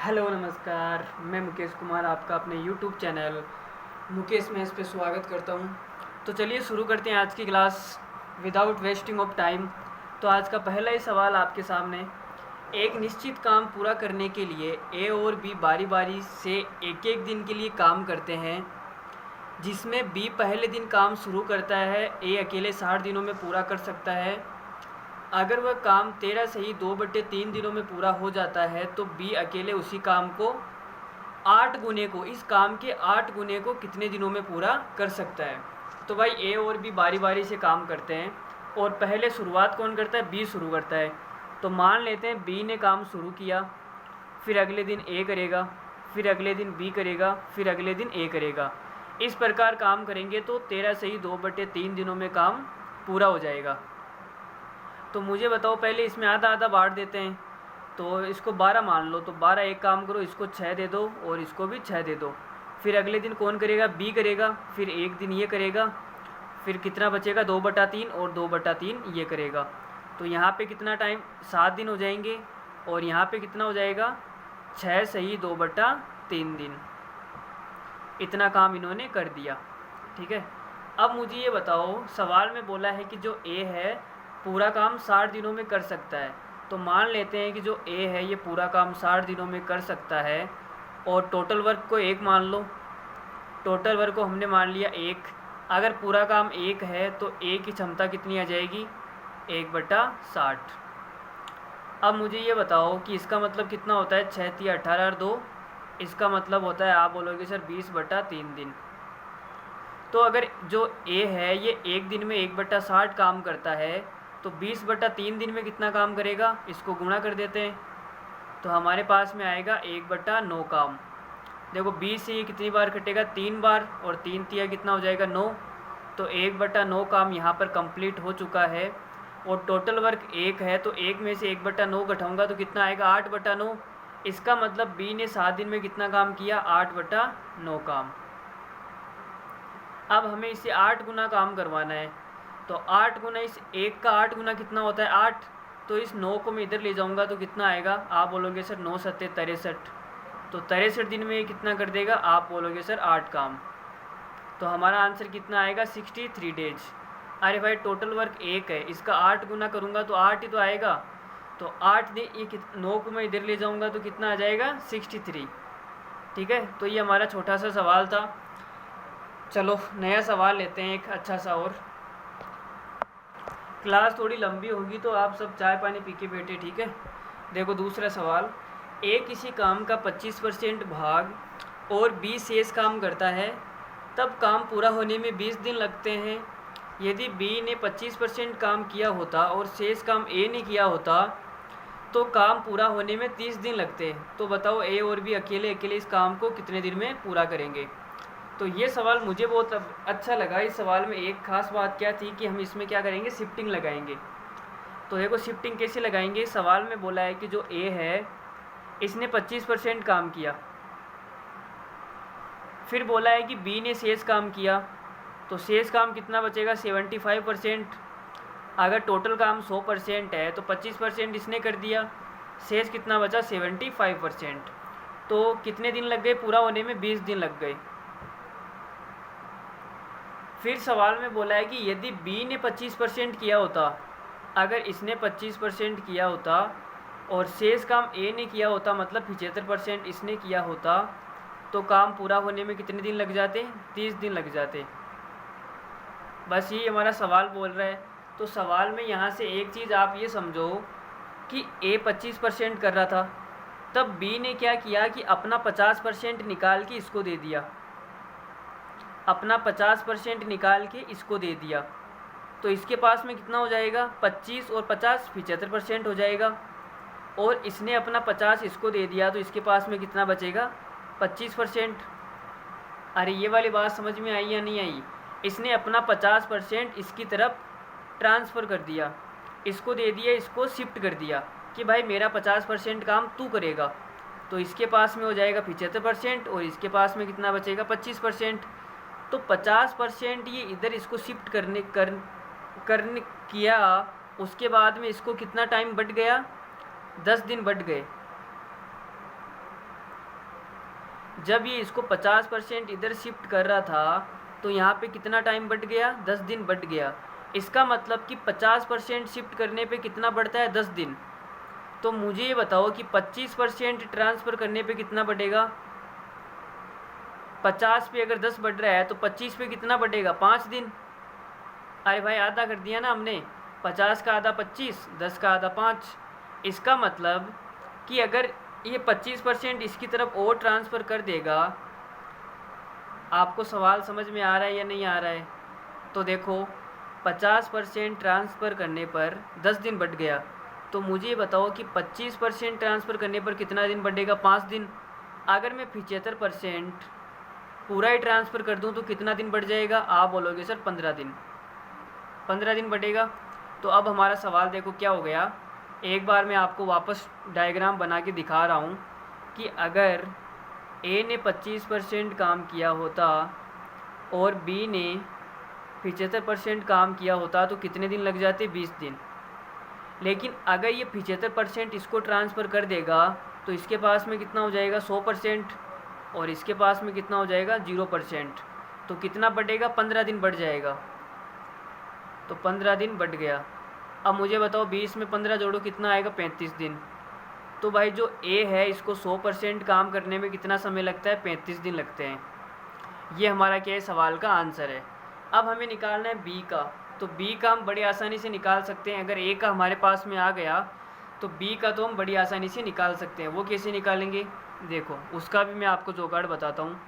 Hello नमस्कार, मैं मुकेश कुमार आपका अपने यूट्यूब चैनल मुकेश मैथ्स पे स्वागत करता हूँ। तो चलिए शुरू करते हैं आज की class without wasting of time. तो आज का पहला ही सवाल आपके सामने, एक निश्चित काम पूरा करने के लिए ए और बी बारी बारी से एक एक दिन के लिए काम करते हैं, जिसमें बी पहले दिन काम शुरू करता है, ए अकेले 60 दिनों में पूरा कर सकता है। अगर वह काम 13 से ही 2/3 दिनों में पूरा हो जाता है तो बी अकेले उसी काम को 8 गुने को, इस काम के 8 गुने को कितने दिनों में पूरा कर सकता है। तो भाई ए और बी बारी बारी से काम करते हैं और पहले शुरुआत कौन करता है? बी शुरू करता है। तो मान लेते हैं बी ने काम शुरू किया, फिर अगले दिन ए करेगा, फिर अगले दिन बी करेगा, फिर अगले दिन ए करेगा। इस प्रकार काम करेंगे तो 13 से ही 2/3 दिनों में काम पूरा हो जाएगा। तो मुझे बताओ, पहले इसमें आधा आधा बांट देते हैं। तो इसको 12 मान लो, तो 12 एक काम करो, इसको 6 दे दो और इसको भी 6 दे दो। फिर अगले दिन कौन करेगा? बी करेगा, फिर एक दिन ये करेगा, फिर कितना बचेगा? 2/3 और 2/3 ये करेगा। तो यहाँ पे कितना टाइम? 7 दिन हो जाएंगे और यहाँ पे कितना हो जाएगा? 6 सही 2/3 दिन। इतना काम इन्होंने कर दिया, ठीक है। अब मुझे ये बताओ, सवाल में बोला है कि जो ए है पूरा काम 60 दिनों में कर सकता है। तो मान लेते हैं कि जो ए है ये पूरा काम 60 दिनों में कर सकता है और टोटल वर्क को 1 मान लो। टोटल वर्क को हमने मान लिया 1। अगर पूरा काम 1 है तो ए की क्षमता कितनी आ जाएगी? 1/60। अब मुझे ये बताओ कि इसका मतलब कितना होता है? 6 × 18 और 2, इसका मतलब होता है, आप बोलोगे सर 20/3 दिन। तो अगर जो ए है ये एक दिन में 1/60 काम करता है तो 20/3 दिन में कितना काम करेगा? इसको गुणा कर देते हैं तो हमारे पास में आएगा 1/9 काम। देखो 20 से ये कितनी बार कटेगा? 3 बार, और 3 तिया कितना हो जाएगा? 9। तो 1/9 काम यहाँ पर कंप्लीट हो चुका है। और टोटल वर्क 1 है तो 1 में से 1/9 घटाऊँगा तो कितना आएगा? 8/9। इसका मतलब बी ने 7 दिन में कितना काम किया? 8/9 काम। अब हमें इसे 8 गुना काम करवाना है। तो 8 गुना इस 1 का 8 गुना कितना होता है? 8। तो इस 9 को मैं इधर ले जाऊंगा तो कितना आएगा? आप बोलोगे सर 9 × 7 = 63। तो 63 दिन में ये कितना कर देगा? आप बोलोगे सर 8 काम। तो हमारा आंसर कितना आएगा? 63 डेज। अरे भाई टोटल वर्क 1 है, इसका 8 गुना करूँगा तो 8 ही तो आएगा। तो 8 दिन ये 9 को मैं इधर ले जाऊँगा तो कितना आ जाएगा? 63। ठीक है, तो ये हमारा छोटा सा सवाल था। चलो नया सवाल लेते हैं एक अच्छा सा। और क्लास थोड़ी लंबी होगी तो आप सब चाय पानी पी के बैठे, ठीक है। देखो दूसरा सवाल, ए किसी काम का 25% भाग और बी शेष काम करता है, तब काम पूरा होने में 20 दिन लगते हैं। यदि बी ने 25% काम किया होता और शेष काम ए ने किया होता तो काम पूरा होने में 30 दिन लगते हैं। तो बताओ ए और बी अकेले अकेले इस काम को कितने दिन में पूरा करेंगे। तो ये सवाल मुझे बहुत अच्छा लगा। इस सवाल में एक ख़ास बात क्या थी कि हम इसमें क्या करेंगे? शिफ्टिंग लगाएंगे। तो देखो शिफ्टिंग कैसे लगाएंगे। सवाल में बोला है कि जो ए है इसने 25% काम किया, फिर बोला है कि बी ने शेष काम किया, तो शेष काम कितना बचेगा? 75%। अगर टोटल काम 100% है तो 25% इसने कर दिया, शेष कितना बचा? 75%। तो कितने दिन लग गए पूरा होने में? 20 दिन लग गए। फिर सवाल में बोला है कि यदि बी ने 25% किया होता, अगर इसने 25% किया होता और शेष काम ए ने किया होता, मतलब 75% इसने किया होता, तो काम पूरा होने में कितने दिन लग जाते? 30 दिन लग जाते। बस ये हमारा सवाल बोल रहा है। तो सवाल में यहाँ से एक चीज़ आप ये समझो कि ए 25% कर रहा था, तब बी ने क्या किया कि अपना 50% निकाल के इसको दे दिया, अपना 50% निकाल के इसको दे दिया। तो इसके पास में कितना हो जाएगा? 25 और 50 75% हो जाएगा। और इसने अपना 50 इसको दे दिया तो इसके पास में कितना बचेगा? 25%। अरे ये वाली बात समझ में आई या नहीं आई? इसने अपना 50% इसकी तरफ ट्रांसफ़र कर दिया, इसको दे दिया, इसको शिफ्ट कर दिया कि भाई मेरा 50% काम तू करेगा। तो इसके पास में हो जाएगा 75% और इसके पास में कितना बचेगा? 25%। तो 50% ये इधर इसको शिफ्ट करने किया, उसके बाद में इसको कितना टाइम बढ़ गया? 10 दिन बढ़ गए। जब ये इसको 50% इधर शिफ्ट कर रहा था तो यहाँ पे कितना टाइम बढ़ गया, 10 दिन बढ़ गया। इसका मतलब कि 50% शिफ्ट करने पे कितना बढ़ता है, 10 दिन। तो मुझे ये बताओ कि 25% ट्रांसफ़र करने पे कितना बढ़ेगा। 50 पे अगर 10 बढ़ रहा है तो 25 पे कितना बढ़ेगा, 5 दिन। अरे भाई आधा कर दिया ना हमने, 50 का आधा 25, 10 का आधा 5। इसका मतलब कि अगर ये 25% इसकी तरफ और ट्रांसफ़र कर देगा। आपको सवाल समझ में आ रहा है या नहीं आ रहा है? तो देखो 50% ट्रांसफ़र करने पर 10 दिन बढ़ गया। तो मुझे ये बताओ कि 25% ट्रांसफ़र करने पर कितना दिन बढ़ेगा, 5 दिन। अगर मैं 75% पूरा ही ट्रांसफ़र कर दूं तो कितना दिन बढ़ जाएगा, आप बोलोगे सर 15 दिन। 15 दिन बढ़ेगा। तो अब हमारा सवाल देखो क्या हो गया। एक बार मैं आपको वापस डायग्राम बना के दिखा रहा हूँ कि अगर ए ने 25% काम किया होता और बी ने 75% काम किया होता तो कितने दिन लग जाते, 20 दिन। लेकिन अगर ये 75% इसको ट्रांसफ़र कर देगा तो इसके पास में कितना हो जाएगा, 100%, और इसके पास में कितना हो जाएगा, 0%। तो कितना बढ़ेगा, 15 दिन बढ़ जाएगा। तो 15 दिन बढ़ गया। अब मुझे बताओ 20 में 15 जोड़ो कितना आएगा, 35 दिन। तो भाई जो ए है इसको 100% काम करने में कितना समय लगता है, 35 दिन लगते हैं। ये हमारा क्या है, सवाल का आंसर है। अब हमें निकालना है बी का। तो बी का हम बड़ी आसानी से निकाल सकते हैं। अगर ए का हमारे पास में आ गया तो बी का तो हम बड़ी आसानी से निकाल सकते हैं। वो कैसे निकालेंगे, देखो उसका भी मैं आपको जुगाड़ बताता हूँ।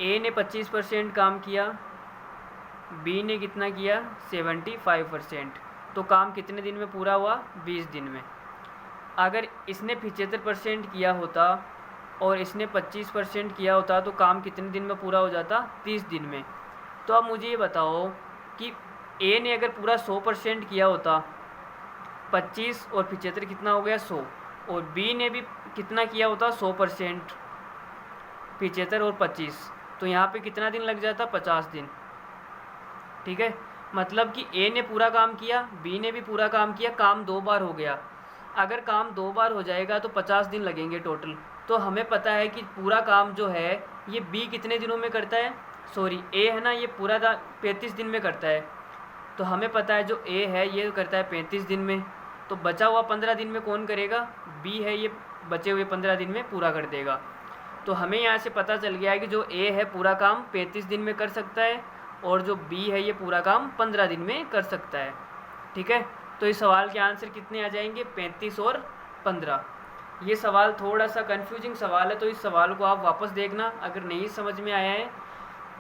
ए ने 25% काम किया, बी ने कितना किया, 75%। तो काम कितने दिन में पूरा हुआ, 20 दिन में। अगर इसने 75% किया होता और इसने 25% किया होता तो काम कितने दिन में पूरा हो जाता, 30 दिन में। तो अब मुझे ये बताओ कि ए ने अगर पूरा 100% किया होता, 25 और 75 कितना हो गया, 100, और बी ने भी कितना किया होता, 100%, 75 और 25, तो यहाँ पे कितना दिन लग जाता, 50 दिन। ठीक है, मतलब कि ए ने पूरा काम किया, बी ने भी पूरा काम किया, काम 2 बार हो गया। अगर काम 2 बार हो जाएगा तो 50 दिन लगेंगे टोटल। तो हमें पता है कि पूरा काम जो है ये बी कितने दिनों में करता है, सॉरी ए है ना, ये पूरा 35 दिन में करता है। तो हमें पता है जो ए है ये करता है 35 दिन में। तो बचा हुआ 15 दिन में कौन करेगा, बी है, ये बचे हुए 15 दिन में पूरा कर देगा। तो हमें यहाँ से पता चल गया है कि जो ए है पूरा काम 35 दिन में कर सकता है और जो बी है ये पूरा काम 15 दिन में कर सकता है। ठीक है, तो इस सवाल के आंसर कितने आ जाएंगे, 35 और 15। ये सवाल थोड़ा सा कंफ्यूजिंग सवाल है, तो इस सवाल को आप वापस देखना। अगर नहीं समझ में आया है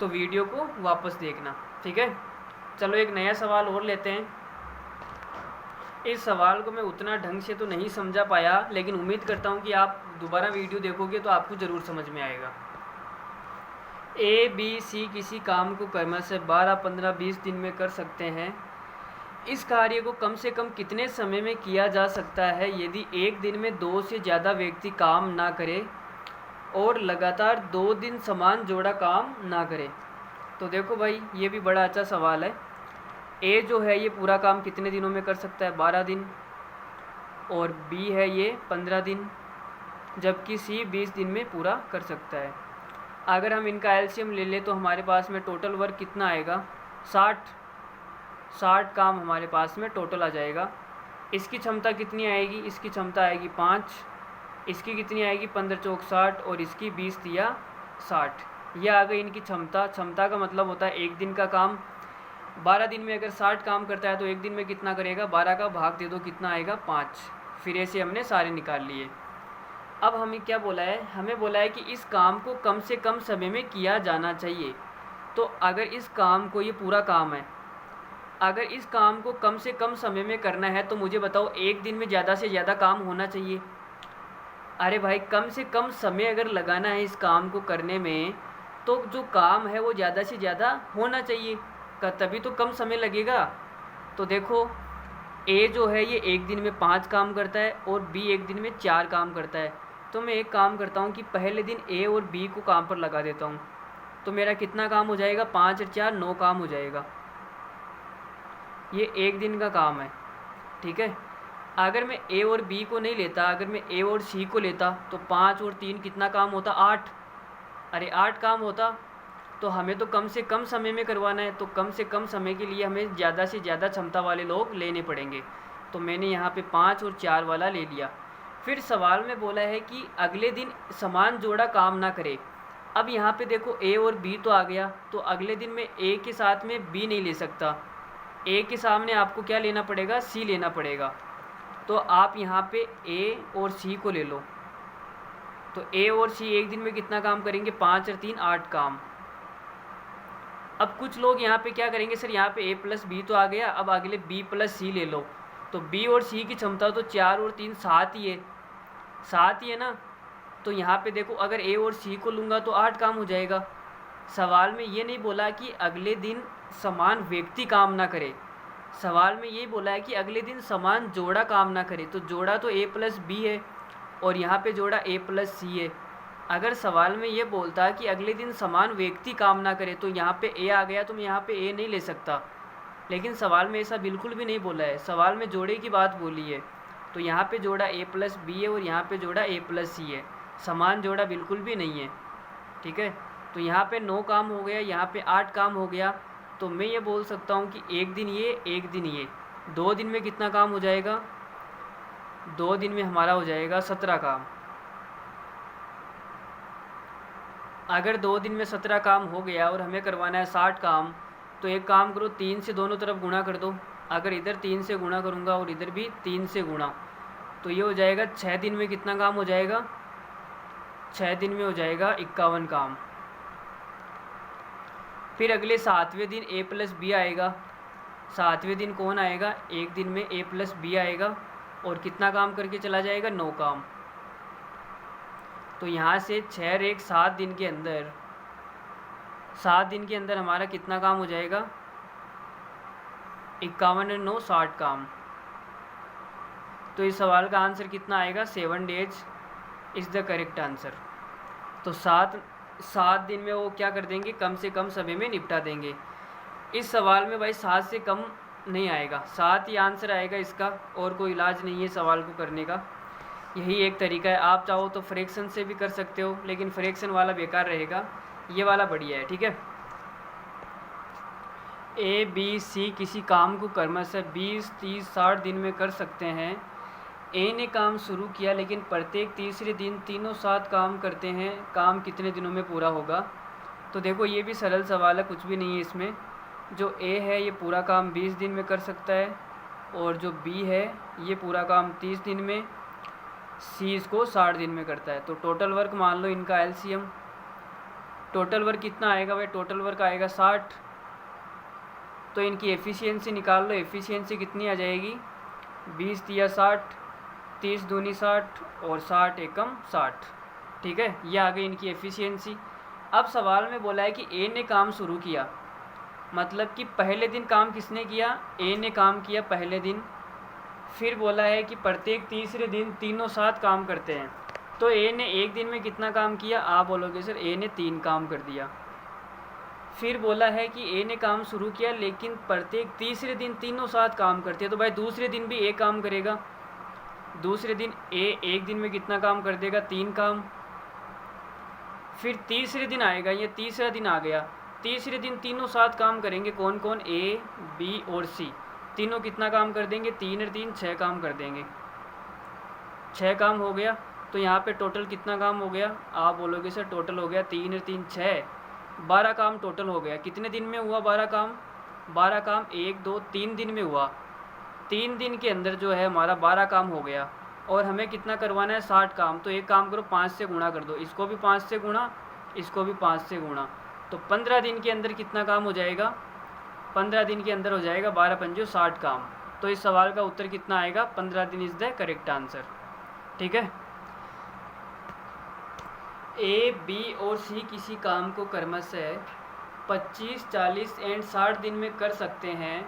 तो वीडियो को वापस देखना। ठीक है, चलो एक नया सवाल और लेते हैं। इस सवाल को मैं उतना ढंग से तो नहीं समझा पाया, लेकिन उम्मीद करता हूँ कि आप दोबारा वीडियो देखोगे तो आपको ज़रूर समझ में आएगा। ए बी सी किसी काम को क्रमशः से 12, 15, 20 दिन में कर सकते हैं। इस कार्य को कम से कम कितने समय में किया जा सकता है यदि एक दिन में 2 से ज़्यादा व्यक्ति काम ना करें और लगातार 2 दिन समान जोड़ा काम ना करें। तो देखो भाई ये भी बड़ा अच्छा सवाल है। ए जो है ये पूरा काम कितने दिनों में कर सकता है, 12 दिन, और बी है ये 15 दिन, जबकि सी 20 दिन में पूरा कर सकता है। अगर हम इनका एलसीएम ले लें तो हमारे पास में टोटल वर्क कितना आएगा, 60 काम हमारे पास में टोटल आ जाएगा। इसकी क्षमता कितनी आएगी, इसकी क्षमता आएगी 5, इसकी कितनी आएगी 15 चौक 60, और इसकी 20 दिया 60। यह आ गई इनकी क्षमता। क्षमता का मतलब होता है एक दिन का काम। 12 दिन में अगर 60 काम करता है तो एक दिन में कितना करेगा, 12 का भाग दे दो कितना आएगा, 5। फिर ऐसे हमने सारे निकाल लिए। अब हमें क्या बोला है, हमें बोला है कि इस काम को कम से कम समय में किया जाना चाहिए। तो अगर इस काम को, ये पूरा काम है, अगर इस काम को कम से कम समय में करना है तो मुझे बताओ एक दिन में ज़्यादा से ज़्यादा काम होना चाहिए। अरे भाई कम से कम समय अगर लगाना है इस काम को करने में तो जो काम है वो ज़्यादा से ज़्यादा होना चाहिए, तभी तो कम समय लगेगा। तो देखो ए जो है ये एक दिन में 5 काम करता है और बी एक दिन में 4 काम करता है। तो मैं एक काम करता हूँ कि पहले दिन ए और बी को काम पर लगा देता हूँ। तो मेरा कितना काम हो जाएगा, 5 और 4 9 काम हो जाएगा। ये एक दिन का काम है। ठीक है, अगर मैं ए और बी को नहीं लेता, अगर मैं ए और सी को लेता तो 5 और 3 कितना काम होता, 8। अरे 8 काम होता। तो हमें तो कम से कम समय में करवाना है, तो कम से कम समय के लिए हमें ज़्यादा से ज़्यादा क्षमता वाले लोग लेने पड़ेंगे। तो मैंने यहाँ पे 5 और 4 वाला ले लिया। फिर सवाल में बोला है कि अगले दिन समान जोड़ा काम ना करे। अब यहाँ पे देखो ए और बी तो आ गया, तो अगले दिन मैं ए के साथ में बी नहीं ले सकता। ए के सामने आपको क्या लेना पड़ेगा, सी लेना पड़ेगा। तो आप यहाँ पे ए और सी को ले लो। तो ए और सी एक दिन में कितना काम करेंगे, 5 और 3 8 काम। अब कुछ लोग यहाँ पे क्या करेंगे, सर यहाँ पे ए प्लस बी तो आ गया, अब अगले बी प्लस सी ले लो। तो बी और सी की क्षमता तो 4 और 3 7 ही है, 7 ही है ना। तो यहाँ पे देखो अगर ए और सी को लूँगा तो 8 काम हो जाएगा। सवाल में ये नहीं बोला कि अगले दिन समान व्यक्ति काम ना करे, सवाल में ये बोला है कि अगले दिन समान जोड़ा काम ना करे। तो जोड़ा तो ए प्लस बी है और यहाँ पे जोड़ा ए प्लस सी है। अगर सवाल में ये बोलता कि अगले दिन समान व्यक्ति काम ना करे तो यहाँ पे ए आ गया, तो मैं यहाँ पे ए नहीं ले सकता। लेकिन सवाल में ऐसा बिल्कुल भी नहीं बोला है, सवाल में जोड़े की बात बोली है। तो यहाँ पे जोड़ा ए प्लस बी है और यहाँ पे जोड़ा ए प्लस सी है, समान जोड़ा बिल्कुल भी नहीं है। ठीक है, तो यहाँ पे 9 काम हो गया, यहाँ पे 8 काम हो गया। तो मैं ये बोल सकता हूँ कि एक दिन ये एक दिन ये, 2 दिन में कितना काम हो जाएगा, 2 दिन में हमारा हो जाएगा 17 काम। अगर 2 दिन में 17 काम हो गया और हमें करवाना है 60 काम, तो एक काम करो 3 से दोनों तरफ गुणा कर दो। अगर इधर 3 से गुणा करूँगा और इधर भी 3 से गुणा, तो ये हो जाएगा 6 दिन में कितना काम हो जाएगा, 6 दिन में हो जाएगा 51 काम। फिर अगले 7वें दिन ए प्लस बी आएगा। 7वें दिन कौन आएगा, एक दिन में ए प्लस बी आएगा और कितना काम करके चला जाएगा, 9 काम। तो यहाँ से 6 और 1 7 दिन के अंदर, 7 दिन के अंदर हमारा कितना काम हो जाएगा, 51 और 9 60 काम। तो इस सवाल का आंसर कितना आएगा, 7 days is the correct answer. तो 7 दिन में वो क्या कर देंगे, कम से कम समय में निपटा देंगे। इस सवाल में भाई 7 से कम नहीं आएगा, 7 ही आंसर आएगा इसका, और कोई इलाज नहीं है सवाल को करने का। यही एक तरीका है। आप चाहो तो फ्रैक्शन से भी कर सकते हो, लेकिन फ्रैक्शन वाला बेकार रहेगा, ये वाला बढ़िया है। ठीक है, ए बी सी किसी काम को क्रमशः 20 30 60 दिन में कर सकते हैं। ए ने काम शुरू किया लेकिन प्रत्येक तीसरे दिन तीनों साथ काम करते हैं, काम कितने दिनों में पूरा होगा। तो देखो ये भी सरल सवाल है, कुछ भी नहीं है इसमें। जो ए है ये पूरा काम 20 दिन में कर सकता है, और जो बी है ये पूरा काम 30 दिन में, सी इसको 60 दिन में करता है। तो टोटल वर्क मान लो इनका एलसीएम, टोटल वर्क कितना आएगा भाई, टोटल वर्क आएगा 60। तो इनकी एफिशिएंसी निकाल लो, एफिशिएंसी कितनी आ जाएगी, 20 दिया 60, 30 दूनी 60 और 60 एकम 60। ठीक है, ये आ गई इनकी एफिशिएंसी। अब सवाल में बोला है कि ए ने काम शुरू किया, मतलब कि पहले दिन काम किसने किया, ए ने काम किया पहले दिन। फिर बोला है कि प्रत्येक तीसरे दिन तीनों साथ काम करते हैं। तो ए ने एक दिन में कितना काम किया, आप बोलोगे सर ए ने 3 काम कर दिया। फिर बोला है कि ए ने काम शुरू किया लेकिन प्रत्येक तीसरे दिन तीनों साथ काम करते हैं। तो भाई दूसरे दिन भी ए काम करेगा, दूसरे दिन ए एक दिन में कितना काम कर देगा, 3 काम। फिर तीसरे दिन आएगा, ये तीसरा दिन आ गया, तीसरे दिन तीनों साथ काम करेंगे। कौन कौन, ए बी और सी, तीनों कितना काम कर देंगे, 3 और 3 6 काम कर देंगे। 6 काम हो गया। तो यहाँ पे टोटल कितना काम हो गया, आप बोलोगे सर टोटल हो गया 3 और 3 6, 12 काम टोटल हो गया। कितने दिन में हुआ 12 काम, 12 काम 1 2 3 दिन में हुआ। 3 दिन के अंदर जो है हमारा 12 काम हो गया, और हमें कितना करवाना है, 60 काम। तो एक काम करो 5 से गुणा कर दो, इसको भी 5 से गुणा, इसको भी 5 से गुणा। तो 15 दिन के अंदर कितना काम हो जाएगा, 15 दिन के अंदर हो जाएगा 12 पंजो 60 काम। तो इस सवाल का उत्तर कितना आएगा, 15 दिन इज़ द करेक्ट आंसर। ठीक है, ए बी और सी किसी काम को क्रमशः 25 40 एंड 60 दिन में कर सकते हैं।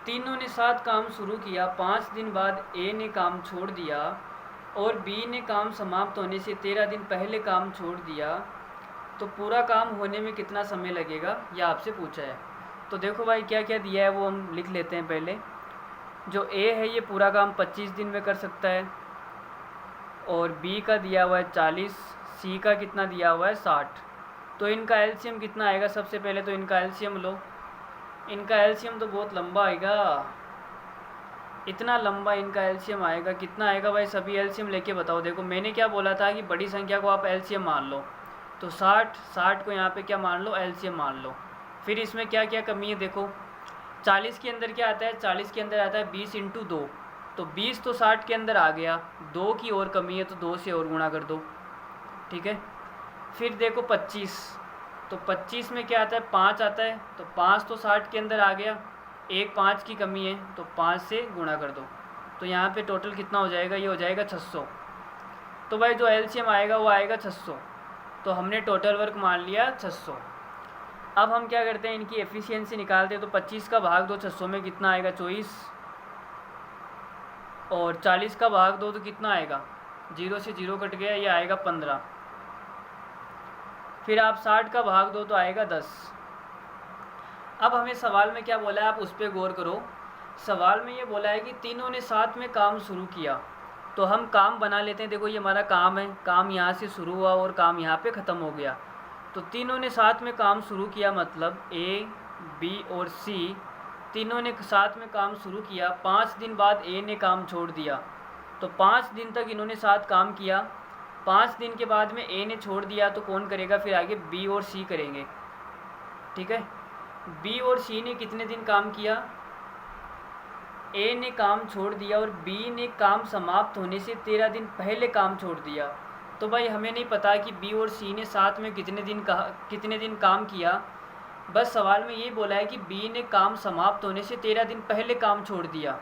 तीनों ने साथ काम शुरू किया, 5 दिन बाद ए ने काम छोड़ दिया और बी ने काम समाप्त होने से 13 दिन पहले काम छोड़ दिया। तो पूरा काम होने में कितना समय लगेगा, यह आपसे पूछा है। तो देखो भाई क्या क्या दिया है वो हम लिख लेते हैं पहले। जो ए है ये पूरा काम 25 दिन में कर सकता है, और बी का दिया हुआ है 40, सी का कितना दिया हुआ है 60। तो इनका एलसीएम कितना आएगा? सबसे पहले तो इनका एलसीएम लो। इनका एलसीएम तो बहुत लंबा आएगा, इतना लंबा इनका एलसीएम आएगा। कितना आएगा भाई? सभी एलसीएम लेके बताओ। देखो मैंने क्या बोला था कि बड़ी संख्या को आप एलसीएम मान लो, तो 60 को यहाँ पे क्या मान लो? एलसीएम मान लो। फिर इसमें क्या क्या कमी है देखो। 40 के अंदर क्या आता है? 40 के अंदर आता है 20 इंटू 2, तो 20 तो 60 के अंदर आ गया। 2 की और कमी है तो 2 से और गुणा कर दो, ठीक है। फिर देखो 25, तो 25 में क्या आता है? 5 आता है, तो 5 तो 60 के अंदर आ गया। एक 5 की कमी है तो 5 से गुणा कर दो, तो यहाँ पे टोटल कितना हो जाएगा? ये हो जाएगा 600। तो भाई जो एलसीएम आएगा वो आएगा 600। तो हमने टोटल वर्क मान लिया 600। अब हम क्या करते हैं? इनकी एफिशिएंसी निकालते हैं। तो 25 का भाग दो 600 में, कितना आएगा? 24। और 40 का भाग दो तो कितना आएगा? 0 से 0 कट गया, ये आएगा 15। फिर आप 60 का भाग दो तो आएगा 10। अब हमें सवाल में क्या बोला है, आप उस पर गौर करो। सवाल में ये बोला है कि तीनों ने साथ में काम शुरू किया, तो हम काम बना लेते हैं। देखो ये हमारा काम है, काम यहाँ से शुरू हुआ और काम यहाँ पे ख़त्म हो गया। तो तीनों ने साथ में काम शुरू किया, मतलब ए, बी और सी तीनों ने साथ में काम शुरू किया। 5 दिन बाद ए ने काम छोड़ दिया, तो 5 दिन तक इन्होंने साथ काम किया। 5 दिन के बाद में ए ने छोड़ दिया, तो कौन करेगा फिर आगे? बी और सी करेंगे, ठीक है। बी और सी ने कितने दिन काम किया? ए ने काम छोड़ दिया और बी ने काम समाप्त होने से 13 दिन पहले काम छोड़ दिया। तो भाई हमें नहीं पता कि बी और सी ने साथ में कितने दिन काम किया। बस सवाल में यही बोला है कि बी ने काम समाप्त होने से 13 दिन पहले काम छोड़ दिया।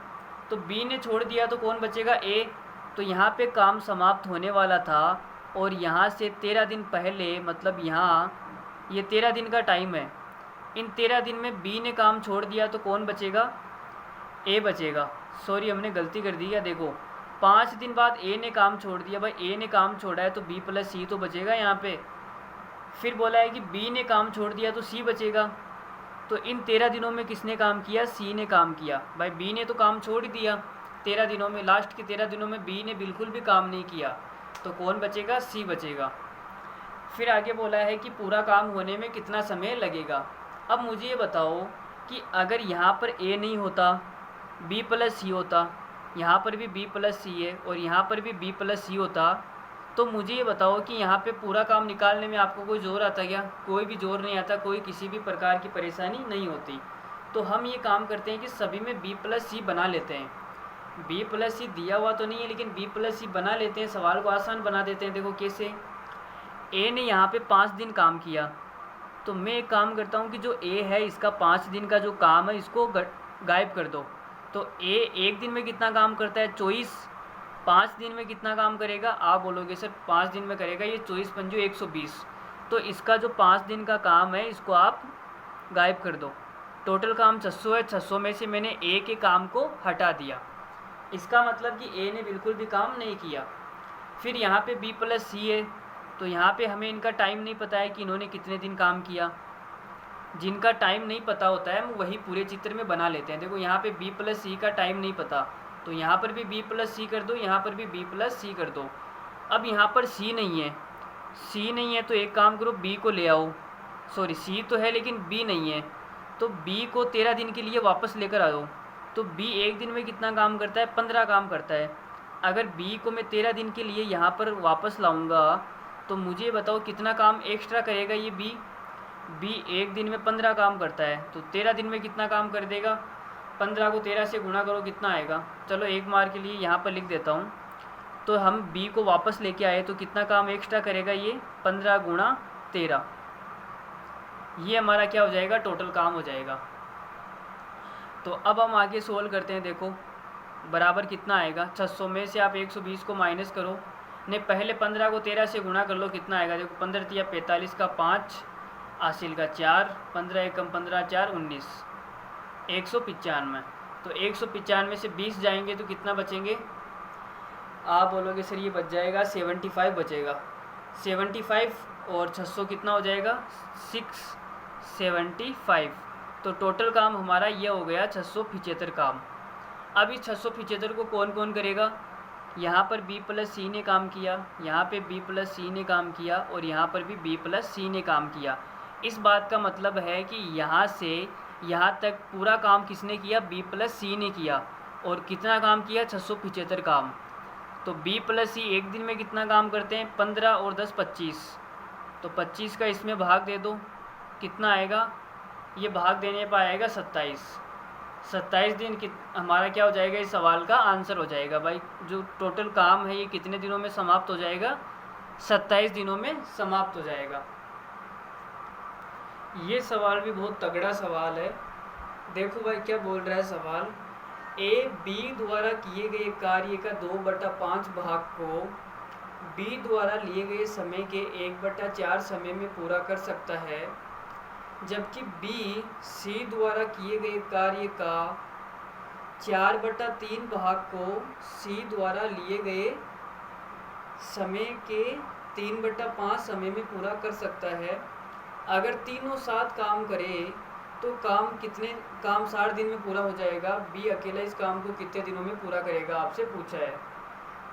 तो बी ने छोड़ दिया तो कौन बचेगा? ए। तो यहाँ पे काम समाप्त होने वाला था और यहाँ से 13 दिन पहले, मतलब यहाँ ये 13 दिन का टाइम है। इन 13 दिन में बी ने काम छोड़ दिया, तो कौन बचेगा? ए बचेगा। सॉरी हमने गलती कर दी है। देखो 5 दिन बाद ए ने काम छोड़ दिया, भाई ए ने काम छोड़ा है तो बी प्लस सी तो बचेगा यहाँ पे। फिर बोला है कि बी ने काम छोड़ दिया तो सी बचेगा। तो इन 13 दिनों में किसने काम किया? सी ने काम किया। भाई बी ने तो काम छोड़ ही दिया 13 दिनों में, लास्ट के 13 दिनों में बी ने बिल्कुल भी काम नहीं किया, तो कौन बचेगा? सी बचेगा। फिर आगे बोला है कि पूरा काम होने में कितना समय लगेगा। अब मुझे ये बताओ कि अगर यहाँ पर ए नहीं होता, बी प्लस सी होता, यहाँ पर भी बी प्लस सी है और यहाँ पर भी बी प्लस सी होता, तो मुझे ये बताओ कि यहाँ पे पूरा काम निकालने में आपको कोई ज़ोर आता क्या? कोई भी ज़ोर नहीं आता, कोई किसी भी प्रकार की परेशानी नहीं होती। तो हम ये काम करते हैं कि सभी में बी प्लस सी बना लेते हैं। बी प्लस सी दिया हुआ तो नहीं है, लेकिन बी प्लस सी बना लेते हैं, सवाल को आसान बना देते हैं। देखो कैसे? ए ने यहाँ पे 5 दिन काम किया, तो मैं एक काम करता हूँ कि जो ए है इसका 5 दिन का जो काम है इसको गायब कर दो। तो ए एक दिन में कितना काम करता है? 24। 5 दिन में कितना काम करेगा? आप बोलोगे सर 5 दिन में करेगा ये 24 पंजो 120। तो इसका जो 5 दिन का काम है इसको आप गायब कर दो। टोटल काम 600 है, 600 में से मैंने ए के काम को हटा दिया। इसका मतलब कि ए ने बिल्कुल भी काम नहीं किया। फिर यहाँ पे बी प्लस सी है, तो यहाँ पे हमें इनका टाइम नहीं पता है कि इन्होंने कितने दिन काम किया। जिनका टाइम नहीं पता होता है वो वही पूरे चित्र में बना लेते हैं। देखो यहाँ पे बी प्लस सी का टाइम नहीं पता, तो यहाँ पर भी बी प्लस सी कर दो, यहाँ पर भी बी प्लस सी कर दो। अब यहाँ पर सी नहीं है, सी नहीं है तो एक काम करो बी को ले आओ। सॉरी सी तो है लेकिन बी नहीं है, तो बी को 13 दिन के लिए वापस लेकर आओ। तो बी एक दिन में कितना काम करता है? 15 काम करता है। अगर बी को मैं 13 दिन के लिए यहाँ पर वापस लाऊंगा तो मुझे बताओ कितना काम एक्स्ट्रा करेगा ये बी? बी एक दिन में 15 काम करता है, तो 13 दिन में कितना काम कर देगा? 15 को 13 से गुणा करो, कितना आएगा? चलो एक मार के लिए यहाँ पर लिख देता हूँ। तो हम बी को वापस लेके आए तो कितना काम एक्स्ट्रा करेगा ये? 15 गुणा 13। ये हमारा क्या हो जाएगा? टोटल काम हो जाएगा। तो अब हम आगे सोल्व करते हैं। देखो बराबर कितना आएगा? 600 में से आप 120 को माइनस करो, नहीं पहले 15 को 13 से गुणा कर लो, कितना आएगा? देखो 15 तिया 45 का 5, हासिल का 4, 15 एकम 15 4 19, 195। तो 195 से 20 जाएंगे तो कितना बचेंगे? आप बोलोगे सर ये बच जाएगा 75 बचेगा। 75 और 600 कितना हो जाएगा? 675। तो टोटल काम हमारा ये हो गया 675 काम। अब इस 675 को कौन कौन करेगा? यहाँ पर b प्लस सी ने काम किया, यहाँ पे b प्लस सी ने काम किया और यहाँ पर भी b प्लस सी ने काम किया। इस बात का मतलब है कि यहाँ से यहाँ तक पूरा काम किसने किया? b प्लस सी ने किया। और कितना काम किया? 675 काम। तो b प्लस सी एक दिन में कितना काम करते हैं? 15 और 10 25। तो 25 का इसमें भाग दे दो, कितना आएगा? ये भाग देने पर आएगा 27। 27 दिन हमारा क्या हो जाएगा? इस सवाल का आंसर हो जाएगा भाई। जो टोटल काम है ये कितने दिनों में समाप्त हो जाएगा? 27 दिनों में समाप्त हो जाएगा। ये सवाल भी बहुत तगड़ा सवाल है। देखो भाई क्या बोल रहा है सवाल। ए बी द्वारा किए गए कार्य का 2/5 भाग को बी द्वारा लिए गए समय के 1/4 समय में पूरा कर सकता है, जबकि बी सी द्वारा किए गए कार्य का 4/3 भाग को सी द्वारा लिए गए समय के 3/5 समय में पूरा कर सकता है। अगर तीनों साथ काम करे तो काम 60 दिन में पूरा हो जाएगा। बी अकेला इस काम को कितने दिनों में पूरा करेगा, आपसे पूछा है।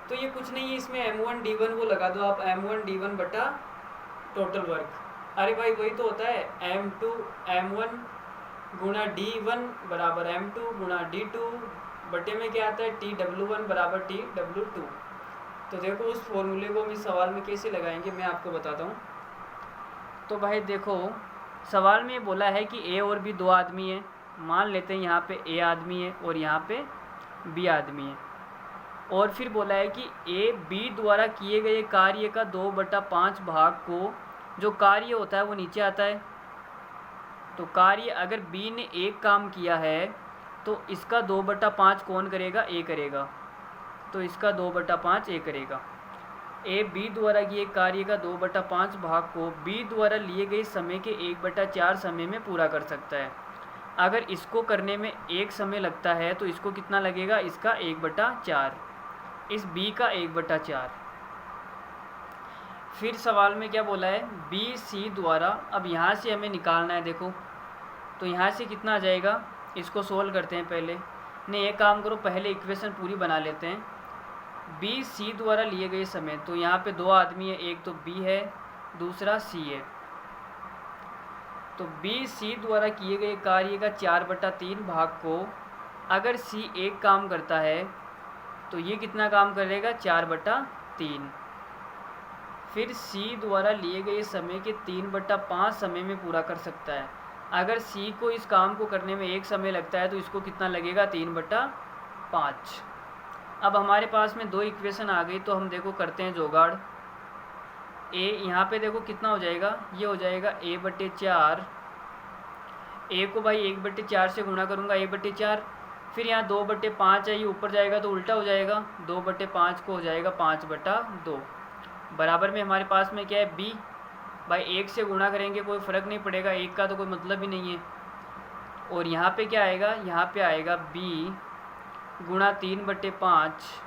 तो ये कुछ नहीं है, इसमें m1 d1 वो लगा दो आप, m1 d1 बटा टोटल वर्क। अरे भाई वही तो होता है, m1 गुणा d1 बराबर m2 गुणा d2 बटे में क्या आता है? tw1 बराबर tw2। तो देखो उस फॉर्मूले को हम इस सवाल में कैसे लगाएंगे मैं आपको बताता हूँ। तो भाई देखो सवाल में बोला है कि ए और बी 2 आदमी हैं। मान लेते हैं यहाँ पे ए आदमी है और यहाँ पे बी आदमी है। और फिर बोला है कि ए बी द्वारा किए गए कार्य का 2/5 भाग को, जो कार्य होता है वो नीचे आता है। तो कार्य अगर बी ने एक काम किया है तो इसका 2/5 कौन करेगा? ए करेगा। तो इसका 2/5 ए करेगा। ए बी द्वारा किए कार्य का 2/5 भाग को बी द्वारा लिए गए समय के 1/4 समय में पूरा कर सकता है। अगर इसको करने में 1 समय लगता है तो इसको कितना लगेगा? इसका 1/4, इस बी का 1/4। फिर सवाल में क्या बोला है? बी सी द्वारा, अब यहाँ से हमें निकालना है। देखो तो यहाँ से कितना आ जाएगा? इसको सोल्व करते हैं पहले। नहीं एक काम करो, पहले इक्वेशन पूरी बना लेते हैं। बी सी द्वारा लिए गए समय, तो यहाँ पे 2 आदमी है, एक तो बी है दूसरा सी है। तो बी सी द्वारा किए गए कार्य का 4/3 भाग को अगर सी एक काम करता है तो ये कितना काम करेगा? 4/3। फिर सी द्वारा लिए गए समय के 3/5 समय में पूरा कर सकता है। अगर सी को इस काम को करने में 1 समय लगता है तो इसको कितना लगेगा? 3/5। अब हमारे पास में 2 इक्वेशन आ गई, तो हम देखो करते हैं जोगाड़। ए यहाँ पे देखो कितना हो जाएगा? ये हो जाएगा a/4। ए को भाई 1/4 से गुणा करूँगा, a/4। फिर यहाँ 2/5 है, ये ऊपर जाएगा तो उल्टा हो जाएगा, 2/5 को हो जाएगा 5/2। बराबर में हमारे पास में क्या है? b। भाई 1 से गुणा करेंगे कोई फ़र्क नहीं पड़ेगा, 1 का तो कोई मतलब ही नहीं है। और यहाँ पे क्या आएगा? यहाँ पे आएगा b गुणा 3/5,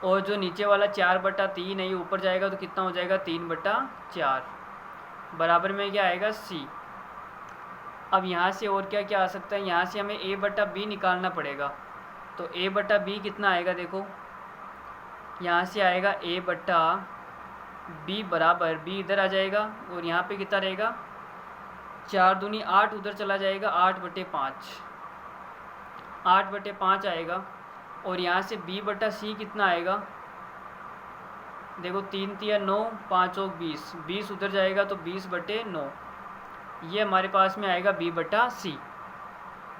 और जो नीचे वाला 4/3 है ये ऊपर जाएगा तो कितना हो जाएगा? 3/4। बराबर में क्या आएगा? c। अब यहाँ से और क्या क्या आ सकता है? यहाँ से हमें a/b निकालना पड़ेगा। तो a/b कितना आएगा? देखो यहाँ से आएगा a/b बराबर, b इधर आ जाएगा और यहाँ पे कितना रहेगा? 4 दूनी 8 उधर चला जाएगा, 8/5, 8/5 आएगा। और यहाँ से b/c कितना आएगा? देखो 3 तिया 9, 5 और 20, 20 उधर जाएगा तो 20/9। ये हमारे पास में आएगा b/c।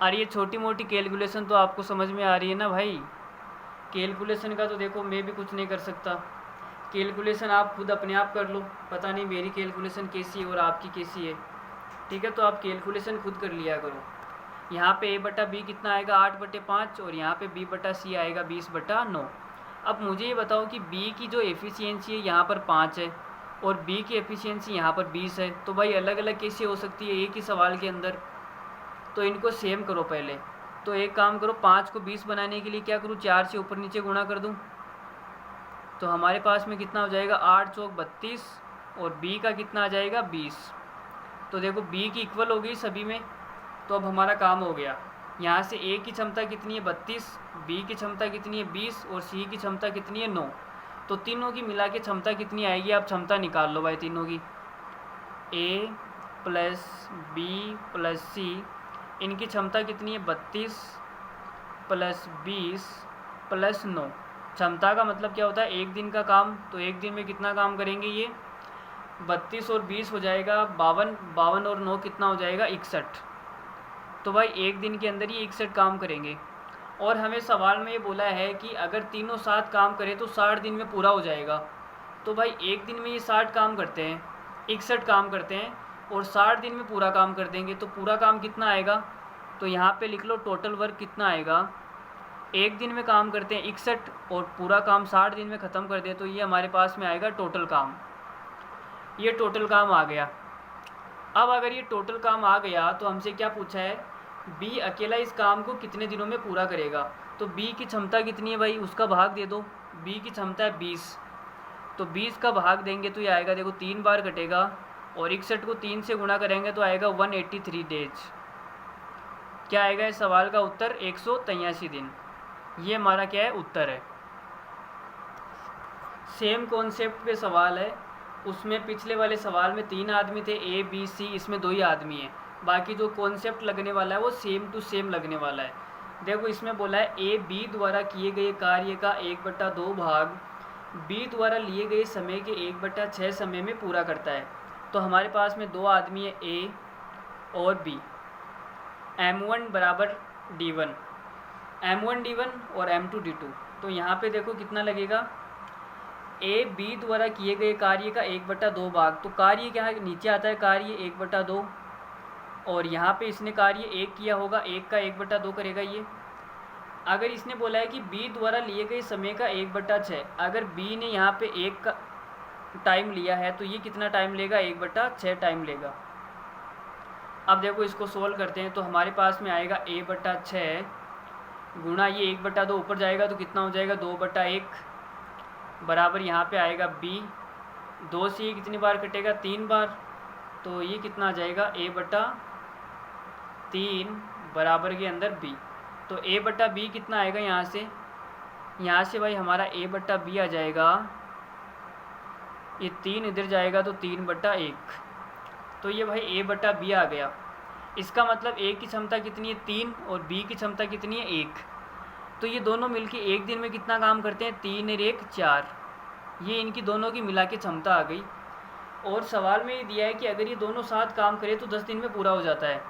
और ये छोटी मोटी कैलकुलेशन तो आपको समझ में आ रही है ना भाई? कैलकुलेशन का तो देखो मैं भी कुछ नहीं कर सकता, कैलकुलेशन आप खुद अपने आप कर लो। पता नहीं मेरी कैलकुलेशन कैसी है और आपकी कैसी है, ठीक है? तो आप कैलकुलेशन खुद कर लिया करो। यहाँ पे a/b कितना आएगा? 8/5 और यहाँ पे b/c आएगा 20/9। अब मुझे ये बताओ कि b की जो एफिशिएंसी है यहाँ पर 5 है और b की एफिशिएंसी यहाँ पर 20 है, तो भाई अलग अलग कैसे हो सकती है एक ही सवाल के अंदर? तो इनको सेम करो पहले। तो एक काम करो, 5 को 20 बनाने के लिए क्या करूँ? 4 से ऊपर नीचे गुणा कर दूँ। तो हमारे पास में कितना हो जाएगा? 8 चौक 32 और b का कितना आ जाएगा? 20। तो देखो b की इक्वल हो गई सभी में, तो अब हमारा काम हो गया। यहाँ से ए की क्षमता कितनी है 32, बी की क्षमता कितनी है 20 और सी की क्षमता कितनी है 9। तो तीनों की मिला के क्षमता कितनी आएगी, आप क्षमता निकाल लो भाई तीनों की। ए प्लस बी प्लस सी, इनकी क्षमता कितनी है 32 प्लस 20 प्लस 9। क्षमता का मतलब क्या होता है, एक दिन का काम। तो एक दिन में कितना काम करेंगे ये, 32 और 20 हो जाएगा 52, 52 और 9 कितना हो जाएगा 61। तो भाई एक दिन के अंदर ही 61 काम करेंगे। और हमें सवाल में ये बोला है कि अगर तीनों साथ काम करें तो 60 दिन में पूरा हो जाएगा। तो भाई एक दिन में ये 60 काम करते हैं, 61 काम करते हैं और 60 दिन में पूरा काम कर देंगे। तो पूरा काम कितना आएगा, तो यहाँ पे लिख लो टोटल वर्क कितना आएगा। एक दिन में काम करते हैं 61 और पूरा काम 60 दिन में ख़त्म कर दे, तो ये हमारे पास में आएगा टोटल काम। ये टोटल काम आ गया। अब अगर ये टोटल काम आ गया तो हमसे क्या पूछा है, बी अकेला इस काम को कितने दिनों में पूरा करेगा। तो बी की क्षमता कितनी है भाई, उसका भाग दे दो। बी की क्षमता है 20, तो 20 का भाग देंगे तो ये आएगा, देखो 3 बार कटेगा और 61 को 3 से गुणा करेंगे तो आएगा 183 डेज। क्या आएगा इस सवाल का उत्तर, 183 दिन। ये हमारा क्या है, उत्तर है। सेम कॉन्सेप्ट पे सवाल है, उसमें पिछले वाले सवाल में 3 आदमी थे ए बी सी, इसमें 2 ही आदमी हैं। बाकी जो कॉन्सेप्ट लगने वाला है वो सेम टू सेम लगने वाला है। देखो इसमें बोला है ए बी द्वारा किए गए कार्य का 1/2 भाग बी द्वारा लिए गए समय के 1/6 समय में पूरा करता है। तो हमारे पास में 2 आदमी है ए और बी। M1 बराबर D1, M1 D1 और M2 D2। तो यहाँ पे देखो कितना लगेगा, ए बी द्वारा किए गए कार्य का 1/2 भाग। तो कार्य क्या है, नीचे आता है कार्य 1/2 और यहाँ पे इसने कार्य 1 किया होगा, 1 का 1/2 करेगा ये। अगर इसने बोला है कि बी द्वारा लिए गए समय का 1/6, अगर बी ने यहाँ पे 1 का टाइम लिया है तो ये कितना टाइम लेगा, 1/6 टाइम लेगा। अब देखो इसको सोल्व करते हैं तो हमारे पास में आएगा a/6 गुणा ये 1/2 ऊपर जाएगा तो कितना हो जाएगा 2/1 बराबर यहाँ पे आएगा b। 2 से ये कितनी बार कटेगा, 3 बार। तो ये कितना आ जाएगा a/3 बराबर के अंदर b। तो a/b कितना आएगा, यहाँ से भाई हमारा a/b आ जाएगा, ये 3 इधर जाएगा तो 3/1। तो ये भाई a/b आ गया। इसका मतलब a की क्षमता कितनी है 3 और b की क्षमता कितनी है 1। तो ये दोनों मिलके एक दिन में कितना काम करते हैं, 3 और 1 4। ये इनकी दोनों की मिला के क्षमता आ गई। और सवाल में ये दिया है कि अगर ये दोनों साथ काम करें तो 10 दिन में पूरा हो जाता है।